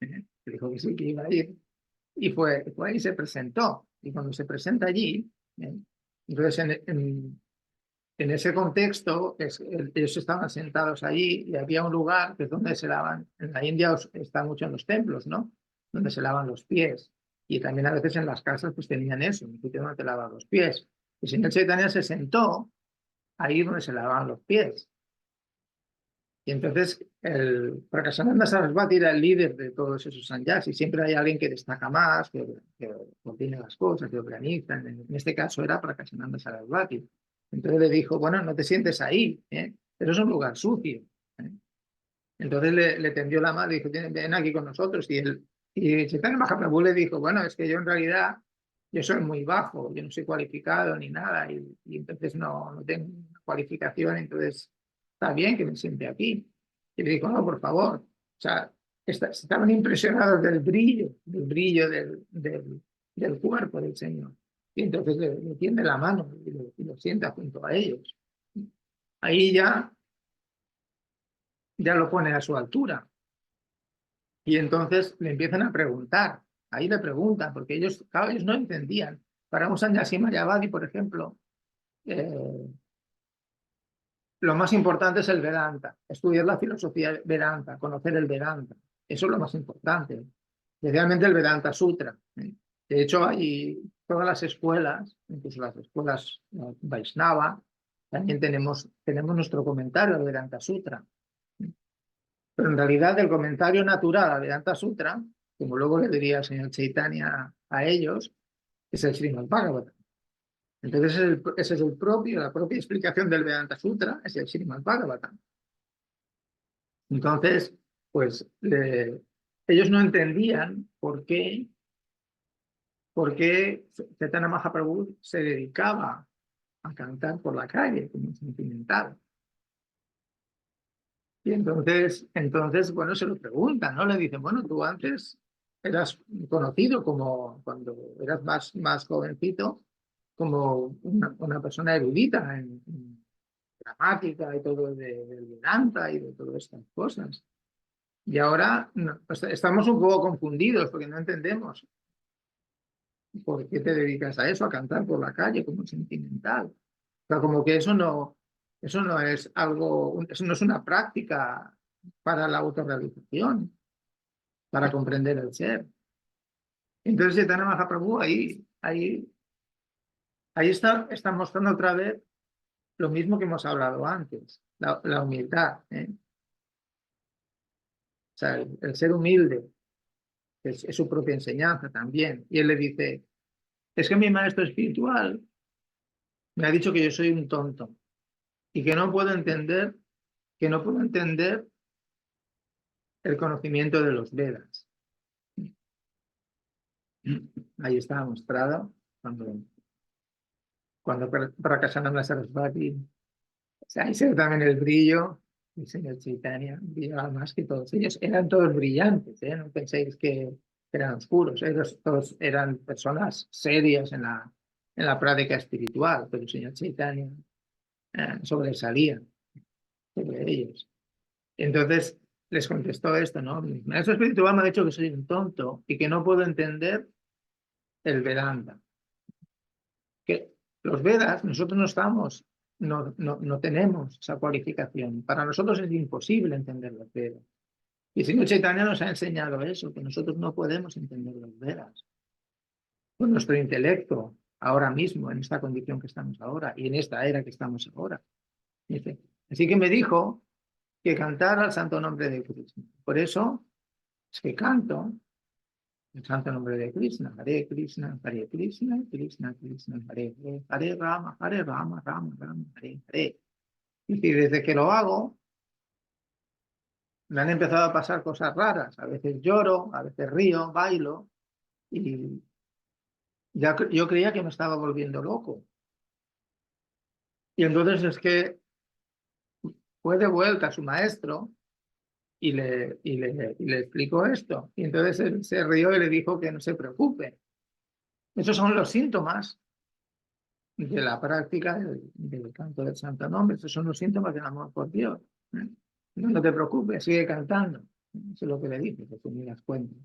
dijo que sí, que iba a ir. Y fue ahí y se presentó. Y cuando se presenta allí, entonces en ese contexto, ellos estaban sentados allí y había un lugar que es donde se lavan, en la India está mucho en los templos, ¿no? Donde se lavan los pies. Y también a veces en las casas pues tenían eso, un sitio donde te lavan los pies. Y el señor Chaitanya se sentó ahí donde se lavaban los pies. Y entonces el Prakasananda Sarasvati era el líder de todos esos sanyas y siempre hay alguien que destaca más, que coordina las cosas, que organiza. En este caso era Prakasananda Sarasvati. Entonces le dijo, bueno, no te sientes ahí, pero es un lugar sucio. Entonces le tendió la mano y dijo, ven aquí con nosotros. Y Chaitanya Mahaprabhu le dijo, bueno, es que yo en realidad, yo soy muy bajo, yo no soy cualificado ni nada, y entonces no tengo cualificación, entonces está bien que me siente aquí. Y le dijo, no, por favor. O sea, estaban impresionados del brillo del cuerpo del Señor. Y entonces le tiende la mano y lo sienta junto a ellos. Ahí ya lo pone a su altura. Y entonces le empiezan a preguntar. Ahí le preguntan, porque ellos, claro, ellos no entendían. Para un Sannyasi Mayavadi, por ejemplo, lo más importante es el Vedanta, estudiar la filosofía Vedanta, conocer el Vedanta. Eso es lo más importante. Especialmente el Vedanta Sutra. De hecho, hay todas las escuelas, incluso las escuelas Vaishnava, también tenemos nuestro comentario al Vedanta Sutra. Pero en realidad el comentario natural al Vedanta Sutra, como luego le diría el señor Chaitanya a ellos, es el Srimad Bhagavatam. Entonces ese es la propia explicación del Vedanta Sutra, es el Srimad Bhagavatam. Entonces, pues ellos no entendían por qué Chaitanya Mahaprabhu se dedicaba a cantar por la calle como sentimental. Y entonces, bueno, se lo preguntan, ¿no? Le dicen, bueno, tú antes eras conocido como, cuando eras más jovencito, como una persona erudita en gramática y todo del Vedanta y de todas estas cosas. Y ahora pues, estamos un poco confundidos porque no entendemos por qué te dedicas a eso, a cantar por la calle como sentimental. O sea, como que eso no es algo, eso no es una práctica para la autorrealización, para comprender el ser. Entonces, Chaitanya Mahaprabhu ahí está mostrando otra vez lo mismo que hemos hablado antes, la humildad. O sea, el ser humilde es su propia enseñanza también. Y él le dice, es que mi maestro espiritual me ha dicho que yo soy un tonto y que no puedo entender el conocimiento de los Vedas. Ahí está mostrado cuando Prakasananda Sarasvati, o sea, ahí se ve también el brillo del señor Chaitanya, brillaba más que todos ellos. Eran todos brillantes, no penséis que eran oscuros, ellos todos eran personas serias en la práctica espiritual, pero el señor Chaitanya sobresalía sobre ellos. Entonces les contestó esto, ¿no? Mi maestro espiritual me ha dicho que soy un tonto y que no puedo entender el Vedanta. Que los Vedas, nosotros no tenemos esa cualificación. Para nosotros es imposible entender los Vedas. Y el señor Chaitanya nos ha enseñado eso, que nosotros no podemos entender los Vedas. Con nuestro intelecto, ahora mismo, en esta condición que estamos ahora y en esta era que estamos ahora. Dice, así que me dijo que cantara al santo nombre de Krishna. Por eso es que canto el santo nombre de Krishna, Hare Krishna, Hare Krishna, Krishna Krishna, Hare Hare, Hare Rama, Rama Rama, Hare Hare. Y desde que lo hago, me han empezado a pasar cosas raras. A veces lloro, a veces río, bailo, y yo creía que me estaba volviendo loco. Y entonces es que fue de vuelta a su maestro y le explicó esto. Y entonces él se rió y le dijo que no se preocupe. Esos son los síntomas de la práctica del canto del Santo Nombre. Esos son los síntomas del amor por Dios. No te preocupes, sigue cantando. Eso es lo que le dice, que tú me das cuenta.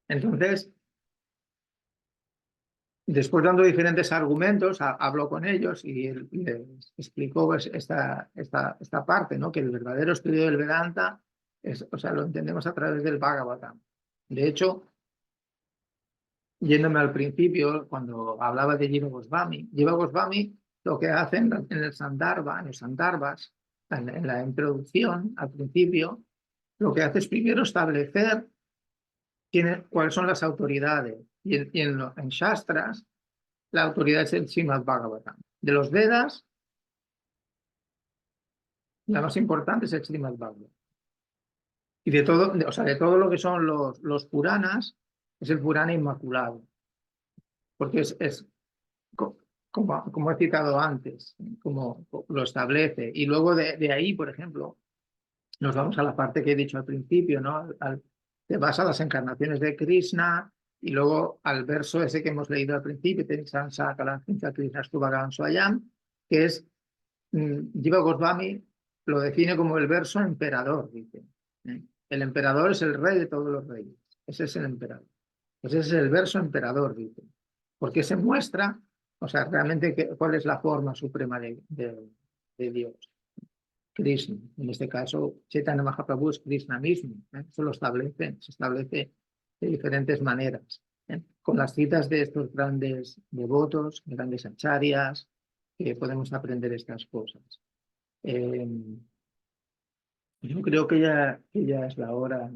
Entonces, después dando diferentes argumentos, habló con ellos y les explicó pues, esta parte, ¿no? Que el verdadero estudio del Vedanta o sea, lo entendemos a través del Bhagavatam. De hecho, yéndome al principio, cuando hablaba de Jiva Goswami lo que hacen en el Sandarbha, en los Sandarbhas, en la introducción, al principio, lo que hace es primero establecer cuáles son las autoridades. Y en Shastras, la autoridad es el Srimad Bhagavatam. De los Vedas, la más importante es el Srimad Bhagavatam. Y de todo lo que son los Puranas, es el Purana Inmaculado. Porque es como he citado antes, como lo establece. Y luego de ahí, por ejemplo, nos vamos a la parte que he dicho al principio, ¿no? Te vas a las encarnaciones de Krishna y luego al verso ese que hemos leído al principio, que es Jiva Goswami lo define como el verso emperador, dice. El emperador es el rey de todos los reyes. Ese es el emperador. Ese es el verso emperador, dice. Porque se muestra, o sea, realmente cuál es la forma suprema de Dios. Krishna. En este caso, Chaitanya Mahaprabhu es Krishna mismo. Eso se establece de diferentes maneras. Con las citas de estos grandes devotos, grandes acharyas, que podemos aprender estas cosas. Yo creo que ya es la hora.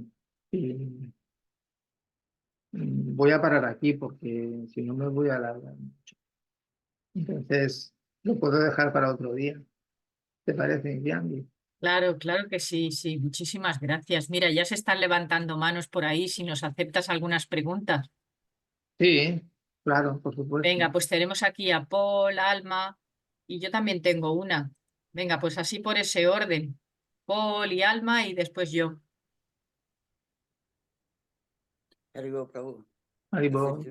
Y voy a parar aquí porque si no me voy a alargar mucho. Entonces, lo puedo dejar para otro día. ¿Te parece, Yangi? Claro, claro que sí, sí. Muchísimas gracias. Mira, ya se están levantando manos por ahí si nos aceptas algunas preguntas. Sí, claro, por supuesto. Venga, pues tenemos aquí a Paul, Alma y yo también tengo una. Venga, pues así por ese orden. Paul y Alma y después yo. Haribo Prabhu, Haribo.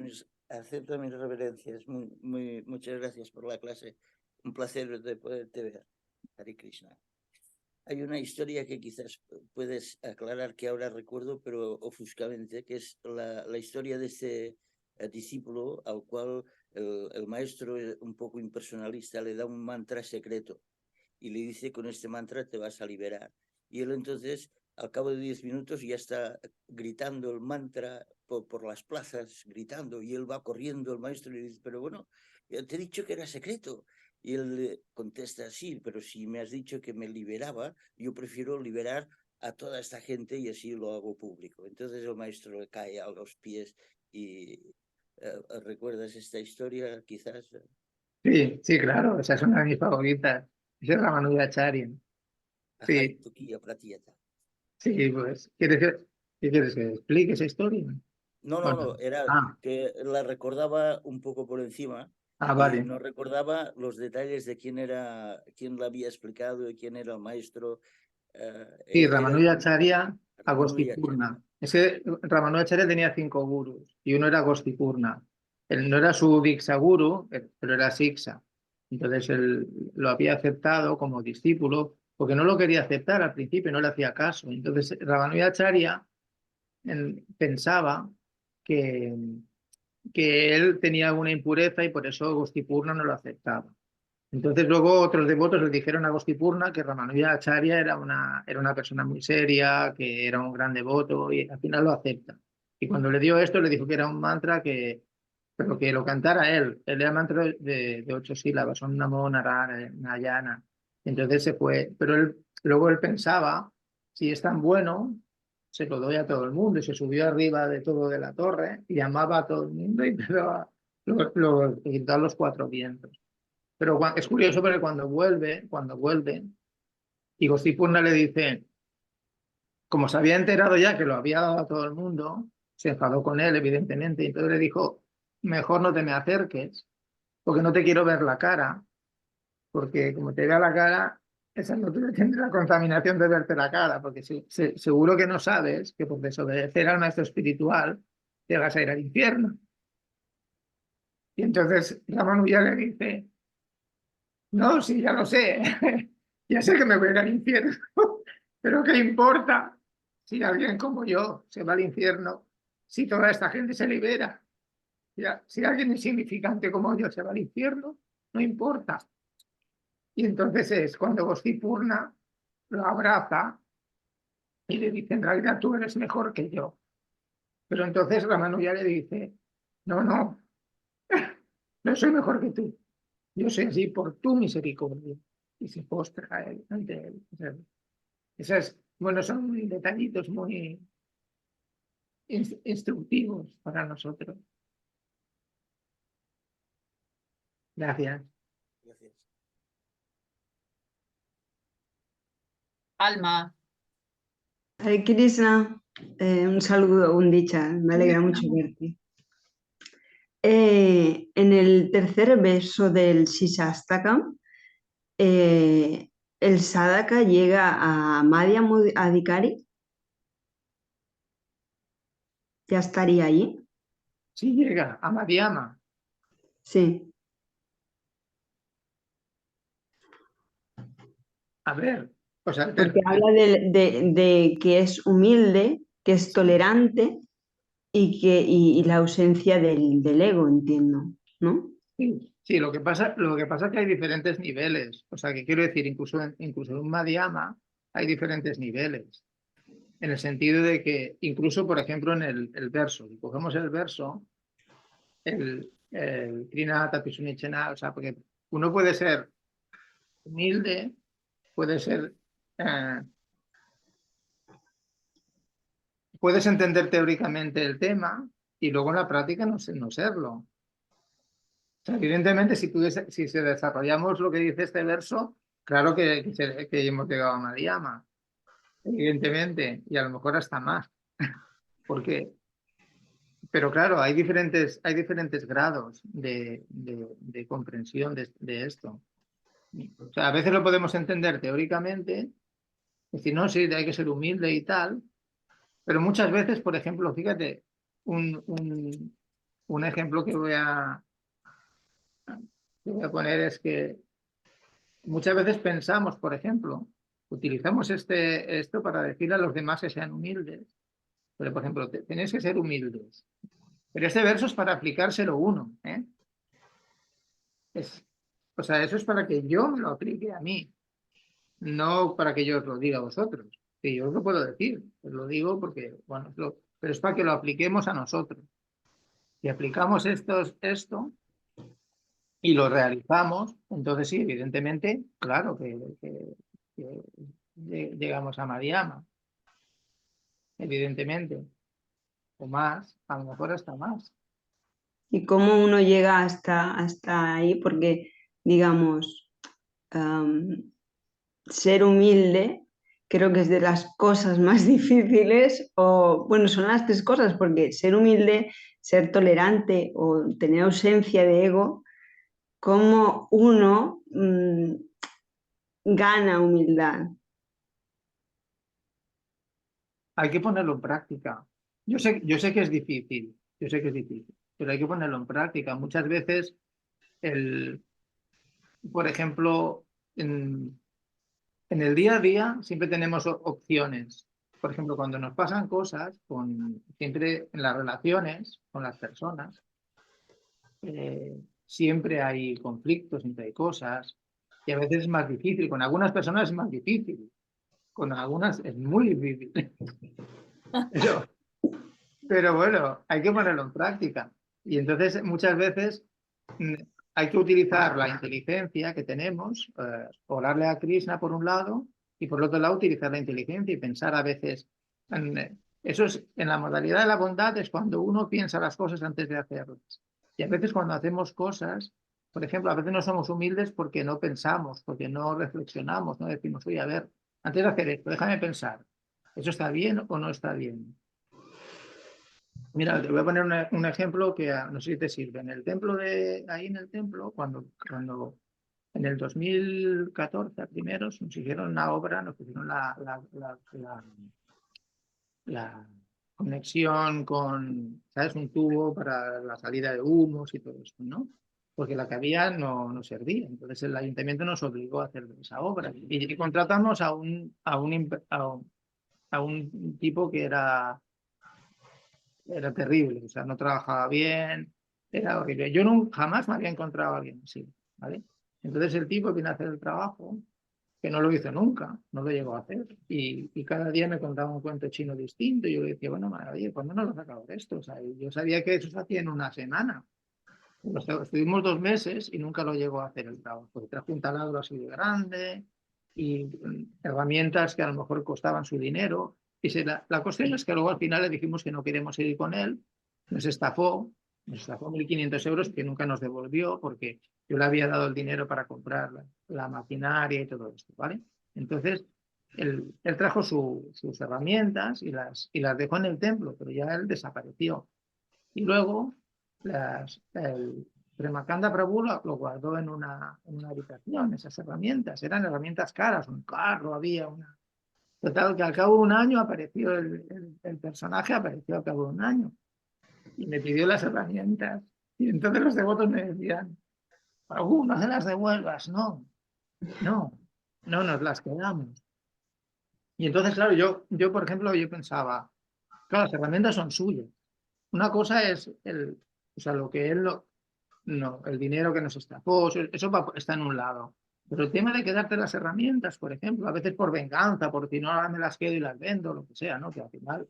acepto mis reverencias. Muchas gracias por la clase. Un placer de poderte ver. Hare Krishna. Hay una historia que quizás puedes aclarar que ahora recuerdo, pero ofuscadamente, que es la historia de este discípulo al cual el maestro, un poco impersonalista, le da un mantra secreto y le dice: con este mantra te vas a liberar. Y él entonces, al cabo de 10 minutos, ya está gritando el mantra por las plazas, gritando, y él va corriendo, el maestro le dice: pero bueno, ya te he dicho que era secreto. Y él le contesta: sí, pero si me has dicho que me liberaba, yo prefiero liberar a toda esta gente y así lo hago público. Entonces el maestro le cae a los pies y ¿recuerdas esta historia quizás? Sí, sí, claro, esa es una de mis favoritas. Es el Ramanujacharya. Sí, sí, pues, ¿qué quieres que explique esa historia? No, era que la recordaba un poco por encima. Vale. Y no recordaba los detalles de quién la había explicado y quién era el maestro. Sí, Ramanujacharya Agostipurna. Ese Ramanujacharya tenía 5 gurus y uno era Agostipurna. Él no era su Diksha Guru, pero era Siksha. Entonces él lo había aceptado como discípulo porque no lo quería aceptar al principio, no le hacía caso. Entonces Ramanujacharya pensaba que él tenía alguna impureza y por eso Agostipurna no lo aceptaba. Entonces luego otros devotos le dijeron a Agostipurna que Ramanujacharya era una persona muy seria, que era un gran devoto y al final lo acepta. Y cuando le dio esto le dijo que era un mantra pero que lo cantara él. Él era mantra de 8 sílabas, son Namo Narayana. Entonces se fue, pero luego él pensaba, si es tan bueno, se lo doy a todo el mundo. Y se subió arriba de todo de la torre y llamaba a todo el mundo y empezó a gritar los 4 vientos. Pero es curioso porque cuando vuelve, y Gostipurna le dice, como se había enterado ya que lo había dado a todo el mundo, se enfadó con él, evidentemente, y entonces le dijo: mejor no te me acerques, porque no te quiero ver la cara, porque como te vea la cara, esa no te tiene la contaminación de verte la cara, porque seguro que no sabes que por desobedecer al maestro espiritual te vas a ir al infierno. Y entonces Ramanuja le dice, no, sí, ya lo sé, ya sé que me voy a ir al infierno, pero ¿qué importa si alguien como yo se va al infierno, si toda esta gente se libera? Si alguien insignificante como yo se va al infierno, no importa. Y entonces es cuando Gosipurna lo abraza y le dice, en realidad tú eres mejor que yo. Pero entonces Ramanuja le dice, no, no, no soy mejor que tú. Yo soy así por tu misericordia. Y se postra a él, ante él. O sea, esas, bueno, son detallitos muy instructivos para nosotros. Gracias. Gracias. Alma, Hare Krishna, un saludo, un dicha, me alegra mucho verte. En el tercer verso del Sisastaka, el Sadaka llega a Madhya Adhikari. ¿Ya estaría ahí? Sí llega a Madhyama. Sí. A ver, o sea, Porque habla de que es humilde, que es tolerante y la ausencia del ego, entiendo, ¿no? sí, lo que pasa es que hay diferentes niveles. O sea, que quiero decir, incluso en un Madhyama hay diferentes niveles. En el sentido de que, incluso, por ejemplo, en el verso, si cogemos el verso, el Krina Tapisunichena, o sea, porque uno puede ser humilde, puede ser, puedes entender teóricamente el tema y luego en la práctica no serlo. O sea, evidentemente, si se desarrollamos lo que dice este verso, claro que hemos llegado a Madhyama, evidentemente, y a lo mejor hasta más, porque, pero claro, hay diferentes grados de comprensión de esto. O sea, a veces lo podemos entender teóricamente, decir, no, sí, hay que ser humilde y tal, pero muchas veces, por ejemplo, fíjate, un ejemplo que voy a poner es que muchas veces pensamos, por ejemplo, utilizamos esto para decir a los demás que sean humildes, pero por ejemplo, tenéis que ser humildes. Pero este verso es para aplicárselo uno, ¿eh? O sea, eso es para que yo me lo aplique a mí, no para que yo os lo diga a vosotros. Que yo os lo puedo decir, os lo digo porque, bueno, pero es para que lo apliquemos a nosotros. Si aplicamos esto y lo realizamos, entonces sí, evidentemente, claro que llegamos a Madhyama, evidentemente, o más, a lo mejor hasta más. ¿Y cómo uno llega hasta ahí? Porque, digamos, ser humilde creo que es de las cosas más difíciles, o bueno, son las tres cosas, porque ser humilde, ser tolerante o tener ausencia de ego, ¿cómo uno gana humildad? Hay que ponerlo en práctica. Yo sé que es difícil, pero hay que ponerlo en práctica. Muchas veces, por ejemplo, en el día a día siempre tenemos opciones. Por ejemplo, cuando nos pasan cosas, siempre en las relaciones con las personas, siempre hay conflictos, siempre hay cosas, y a veces es más difícil. Con algunas personas es más difícil, con algunas es muy difícil. Pero bueno, hay que ponerlo en práctica. Y entonces muchas veces mm, hay que utilizar la inteligencia que tenemos, orarle a Krishna por un lado y por otro lado utilizar la inteligencia y pensar a veces. Eso es en la modalidad de la bondad, es cuando uno piensa las cosas antes de hacerlas. Y a veces cuando hacemos cosas, por ejemplo, a veces no somos humildes porque no pensamos, porque no reflexionamos, no decimos, oye, a ver, antes de hacer esto, déjame pensar, ¿eso está bien o no está bien? Mira, te voy a poner un ejemplo que no sé si te sirve. Ahí en el templo, cuando En el 2014, primeros, nos hicieron una obra, nos hicieron la conexión con, ¿sabes? Un tubo para la salida de humos y todo esto, ¿no? Porque la que había no servía. Entonces el ayuntamiento nos obligó a hacer esa obra. Y contratamos a un tipo que era terrible, o sea, no trabajaba bien, era horrible. Yo jamás me había encontrado a alguien así, ¿vale? Entonces el tipo viene a hacer el trabajo, que no lo hizo nunca, no lo llegó a hacer, y cada día me contaba un cuento chino distinto, y yo le decía, bueno, madre, oye, ¿cuándo nos lo has sacado esto? O sea, yo sabía que eso se hacía en una semana. Estuvimos 2 meses y nunca lo llegó a hacer el trabajo, porque trajo un taladro así de grande y herramientas que a lo mejor costaban su dinero. Y la cuestión es que luego al final le dijimos que no queremos seguir con él, nos estafó 1.500 euros que nunca nos devolvió porque yo le había dado el dinero para comprar la maquinaria y todo esto, ¿vale? Entonces, él trajo sus herramientas y las dejó en el templo, pero ya él desapareció. Y luego el Premakanda Prabhu lo guardó en una habitación, esas herramientas, eran herramientas caras, un carro, había una... Total, que al cabo de un año apareció el personaje, apareció al cabo de un año y me pidió las herramientas. Y entonces los devotos me decían, Prabhu, no se las devuelvas, no, nos las quedamos. Y entonces, claro, yo por ejemplo, yo pensaba, claro, las herramientas son suyas. Una cosa es o sea, lo que él no, el dinero que nos estafó, eso está en un lado. Pero el tema de quedarte las herramientas, por ejemplo, a veces por venganza, porque no, ahora me las quedo y las vendo, lo que sea, ¿no? Que al final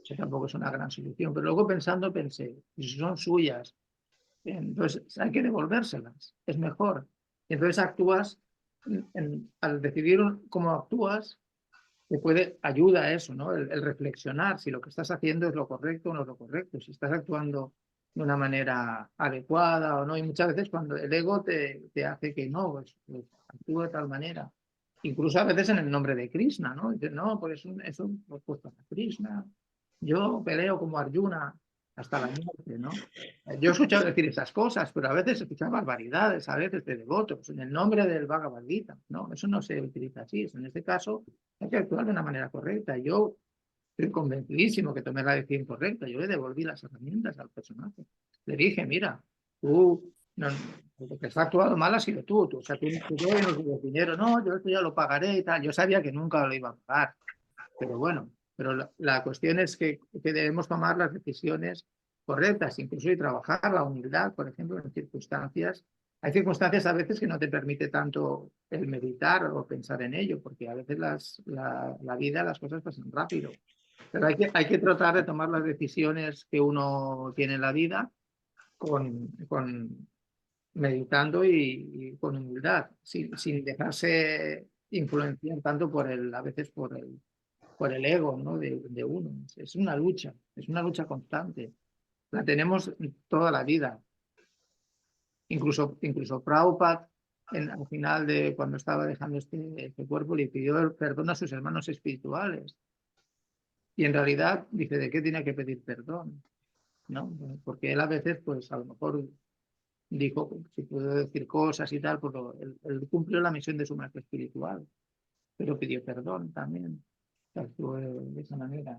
eso tampoco es una gran solución. Pero luego pensé, si son suyas, entonces hay que devolvérselas, es mejor. Entonces actúas, al decidir cómo actúas, te ayuda a eso, ¿no? El reflexionar si lo que estás haciendo es lo correcto o no es lo correcto, si estás actuando de una manera adecuada o no. Y muchas veces cuando el ego te hace que no, pues actúe de tal manera. Incluso a veces en el nombre de Krishna, ¿no? Dices, no, pues eso lo he puesto a Krishna. Yo peleo como Arjuna hasta la muerte, ¿no? Yo he escuchado decir esas cosas, pero a veces he escuchado barbaridades, a veces de devotos, en el nombre del Bhagavad Gita, ¿no? Eso no se utiliza así. En este caso, hay que actuar de una manera correcta. Yo estoy convencidísimo que tomé la decisión correcta. Yo le devolví las herramientas al personaje. Le dije, mira, tú, no, lo que has actuado mal ha sido tú. O sea, tú no tienes dinero. No, yo esto ya lo pagaré y tal. Yo sabía que nunca lo iba a pagar. Pero bueno, pero la cuestión es que debemos tomar las decisiones correctas, incluso y trabajar la humildad, por ejemplo, en circunstancias. Hay circunstancias a veces que no te permite tanto el meditar o pensar en ello, porque a veces la vida, las cosas pasan rápido. Pero hay que tratar de tomar las decisiones que uno tiene en la vida con meditando y con humildad, sin dejarse influenciar tanto a veces por el ego, ¿no? de uno. Es una lucha constante. La tenemos toda la vida. Incluso Prabhupada, al final de cuando estaba dejando este cuerpo, le pidió perdón a sus hermanos espirituales. Y en realidad dice, ¿de qué tiene que pedir perdón? ¿No? Porque él a veces, pues a lo mejor dijo, si pudo decir cosas y tal, pues él cumplió la misión de su maestro espiritual, pero pidió perdón también. Actuó de esa manera.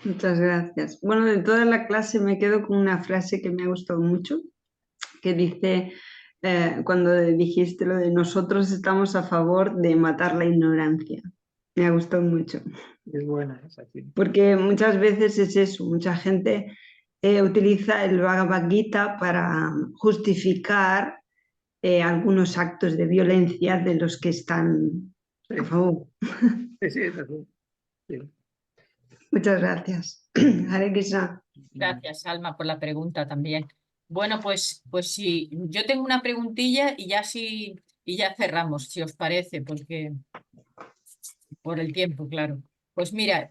Muchas gracias. Bueno, de toda la clase me quedo con una frase que me ha gustado mucho, que dice, cuando dijiste lo de nosotros estamos a favor de matar la ignorancia. Me ha gustado mucho. Es buena esa, sí. Porque muchas veces es eso, mucha gente utiliza el Bhagavad Gita para justificar algunos actos de violencia de los que están a favor. Sí, es así. Sí. Muchas gracias. Hare Krishna. Gracias, Alma, por la pregunta también. Bueno, pues sí, yo tengo una preguntilla y ya cerramos, si os parece, porque por el tiempo, claro. Pues mira,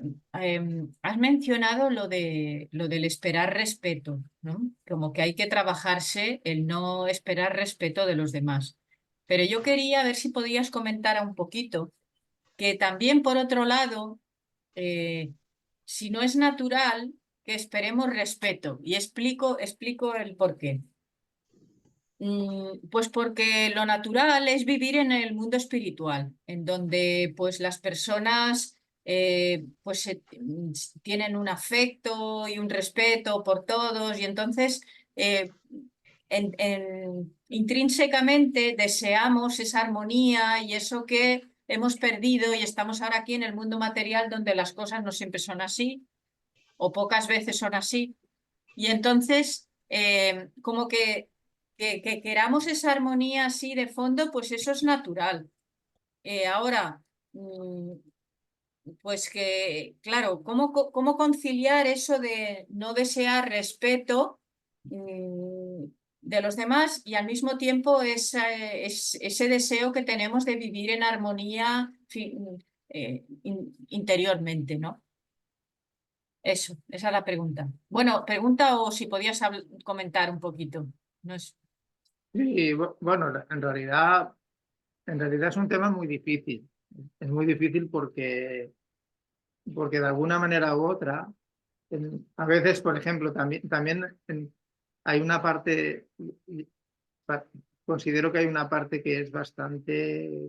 has mencionado lo del esperar respeto, ¿no? Como que hay que trabajarse el no esperar respeto de los demás. Pero yo quería ver si podías comentar un poquito que también, por otro lado, si no es natural, que esperemos respeto y explico el porqué. Pues porque lo natural es vivir en el mundo espiritual, en donde pues las personas tienen un afecto y un respeto por todos y entonces intrínsecamente deseamos esa armonía y eso que hemos perdido y estamos ahora aquí en el mundo material donde las cosas no siempre son así o pocas veces son así y entonces como que queramos esa armonía así de fondo, pues eso es natural. Ahora, pues que, claro, ¿cómo conciliar eso de no desear respeto de los demás y al mismo tiempo ese deseo que tenemos de vivir en armonía interiormente, ¿no? Eso, esa es la pregunta. Bueno, pregunta o si podías comentar un poquito. No es... Sí, bueno, en realidad es un tema muy difícil. Es muy difícil porque de alguna manera u otra, a veces, por ejemplo, también hay una parte, considero que hay una parte que es bastante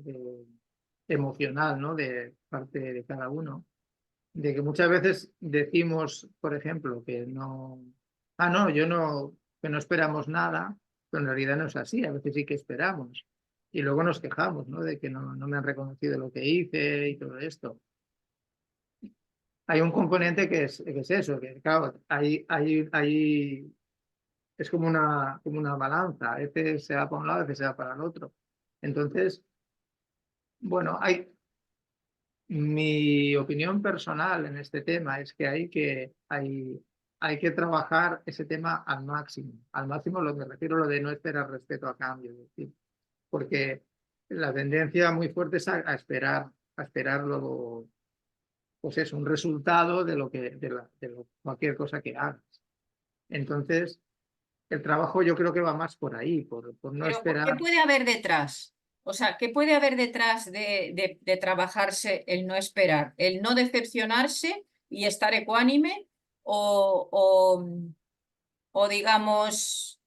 emocional, ¿no? De parte de cada uno, de que muchas veces decimos, por ejemplo, que no, no, que no esperamos nada, pero en realidad no es así, a veces sí que esperamos. Y luego nos quejamos, ¿no? De que no me han reconocido lo que hice y todo esto. Hay un componente que es eso, que claro, es como una balanza, a veces se va para un lado, a veces se va para el otro. Entonces, bueno, mi opinión personal en este tema es que hay que trabajar ese tema al máximo. Al máximo lo que me refiero a lo de no esperar respeto a cambio, es decir, porque la tendencia muy fuerte es a esperar luego, pues es un resultado de cualquier cosa que hagas. Entonces, el trabajo yo creo que va más por ahí, por no Pero, ¿qué esperar. puede haber detrás? O sea, ¿qué puede haber detrás de trabajarse el no esperar? ¿El no decepcionarse y estar ecuánime? O digamos,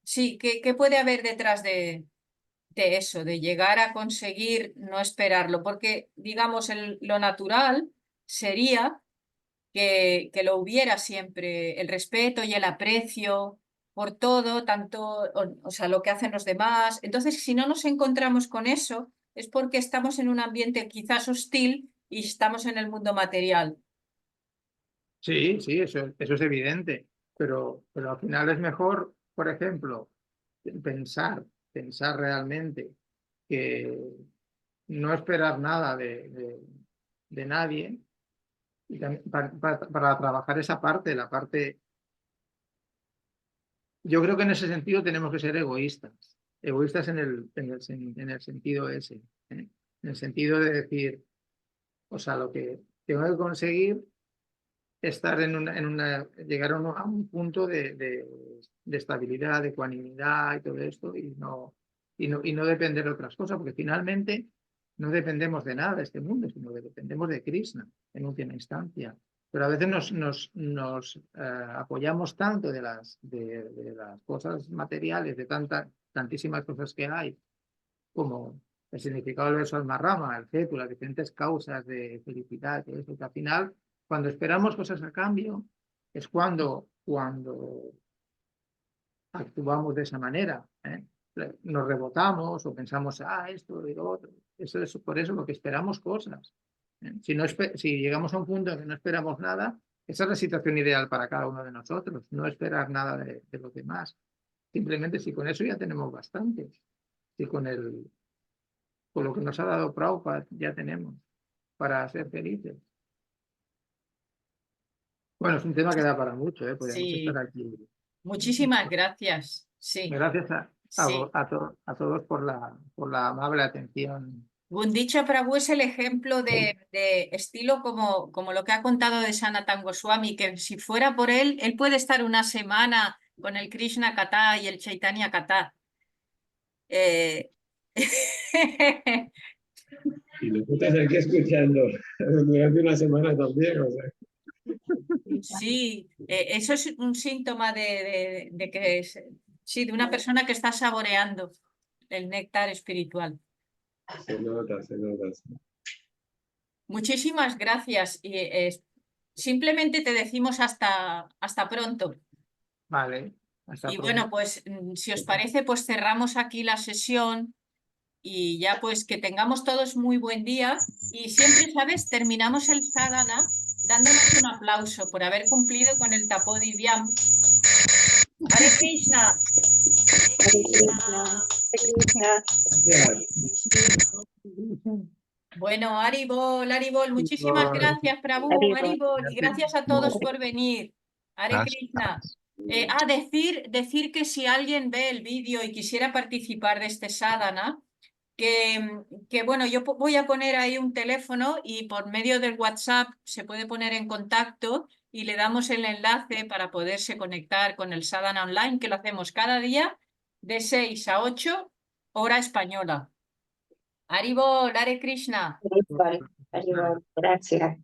sí, ¿qué puede haber detrás de eso, de llegar a conseguir no esperarlo? Porque, digamos, lo natural sería que lo hubiera siempre, el respeto y el aprecio por todo, tanto, o sea, lo que hacen los demás. Entonces, si no nos encontramos con eso, es porque estamos en un ambiente quizás hostil y estamos en el mundo material. Sí, sí, eso es evidente, pero al final es mejor, por ejemplo, pensar realmente que no esperar nada de nadie y para trabajar esa parte, la parte. Yo creo que en ese sentido tenemos que ser egoístas en el sentido ese, ¿eh? En el sentido de decir, o sea, lo que tengo que conseguir estar llegar a un punto de estabilidad, de ecuanimidad y todo esto, y no depender de otras cosas, porque finalmente no dependemos de nada de este mundo, sino que dependemos de Krishna en última instancia. Pero a veces nos apoyamos tanto de las cosas materiales, de tantísimas cosas que hay, como el significado del verso Alma-Rama, el Ketu, las diferentes causas de felicidad, todo eso, que al final, cuando esperamos cosas a cambio, es cuando actuamos de esa manera, ¿eh? Nos rebotamos o pensamos, esto y lo otro. Eso es por eso lo que esperamos cosas. ¿Eh? Si llegamos a un punto en que no esperamos nada, esa es la situación ideal para cada uno de nosotros, no esperar nada de los demás. Simplemente si con eso ya tenemos bastante. Si con lo que nos ha dado Prabhupada ya tenemos para ser felices. Bueno, es un tema que da para mucho, podemos Sí, estar aquí. muchísimas gracias. Sí, Gracias sí. a todos por la amable atención. Gundicha Prabhu es el ejemplo de estilo como lo que ha contado de Sanatana Goswami, que si fuera por él puede estar una semana con el Krishna Katha y el Chaitanya Katha. Y nosotros aquí escuchando durante una semana también, o sea. Sí, eso es un síntoma de que sí, de una persona que está saboreando el néctar espiritual. Se nota, se nota. Muchísimas gracias y simplemente te decimos hasta pronto. Vale, hasta Y pronto. bueno, pues si os parece, pues cerramos aquí la sesión y ya pues que tengamos todos muy buen día y siempre, ¿sabes? Terminamos el sadhana dándonos un aplauso por haber cumplido con el Tapodivyam. Hare Krishna. Bueno, Haribol, Haribol, muchísimas gracias, Prabhu, Haribol, y gracias a todos por venir. Hare Krishna. Decir que si alguien ve el vídeo y quisiera participar de este sadhana, que bueno, yo voy a poner ahí un teléfono y por medio del WhatsApp se puede poner en contacto y le damos el enlace para poderse conectar con el sadhana online, que lo hacemos cada día de 6 a 8, hora española. Haribol, Hare Krishna. Gracias.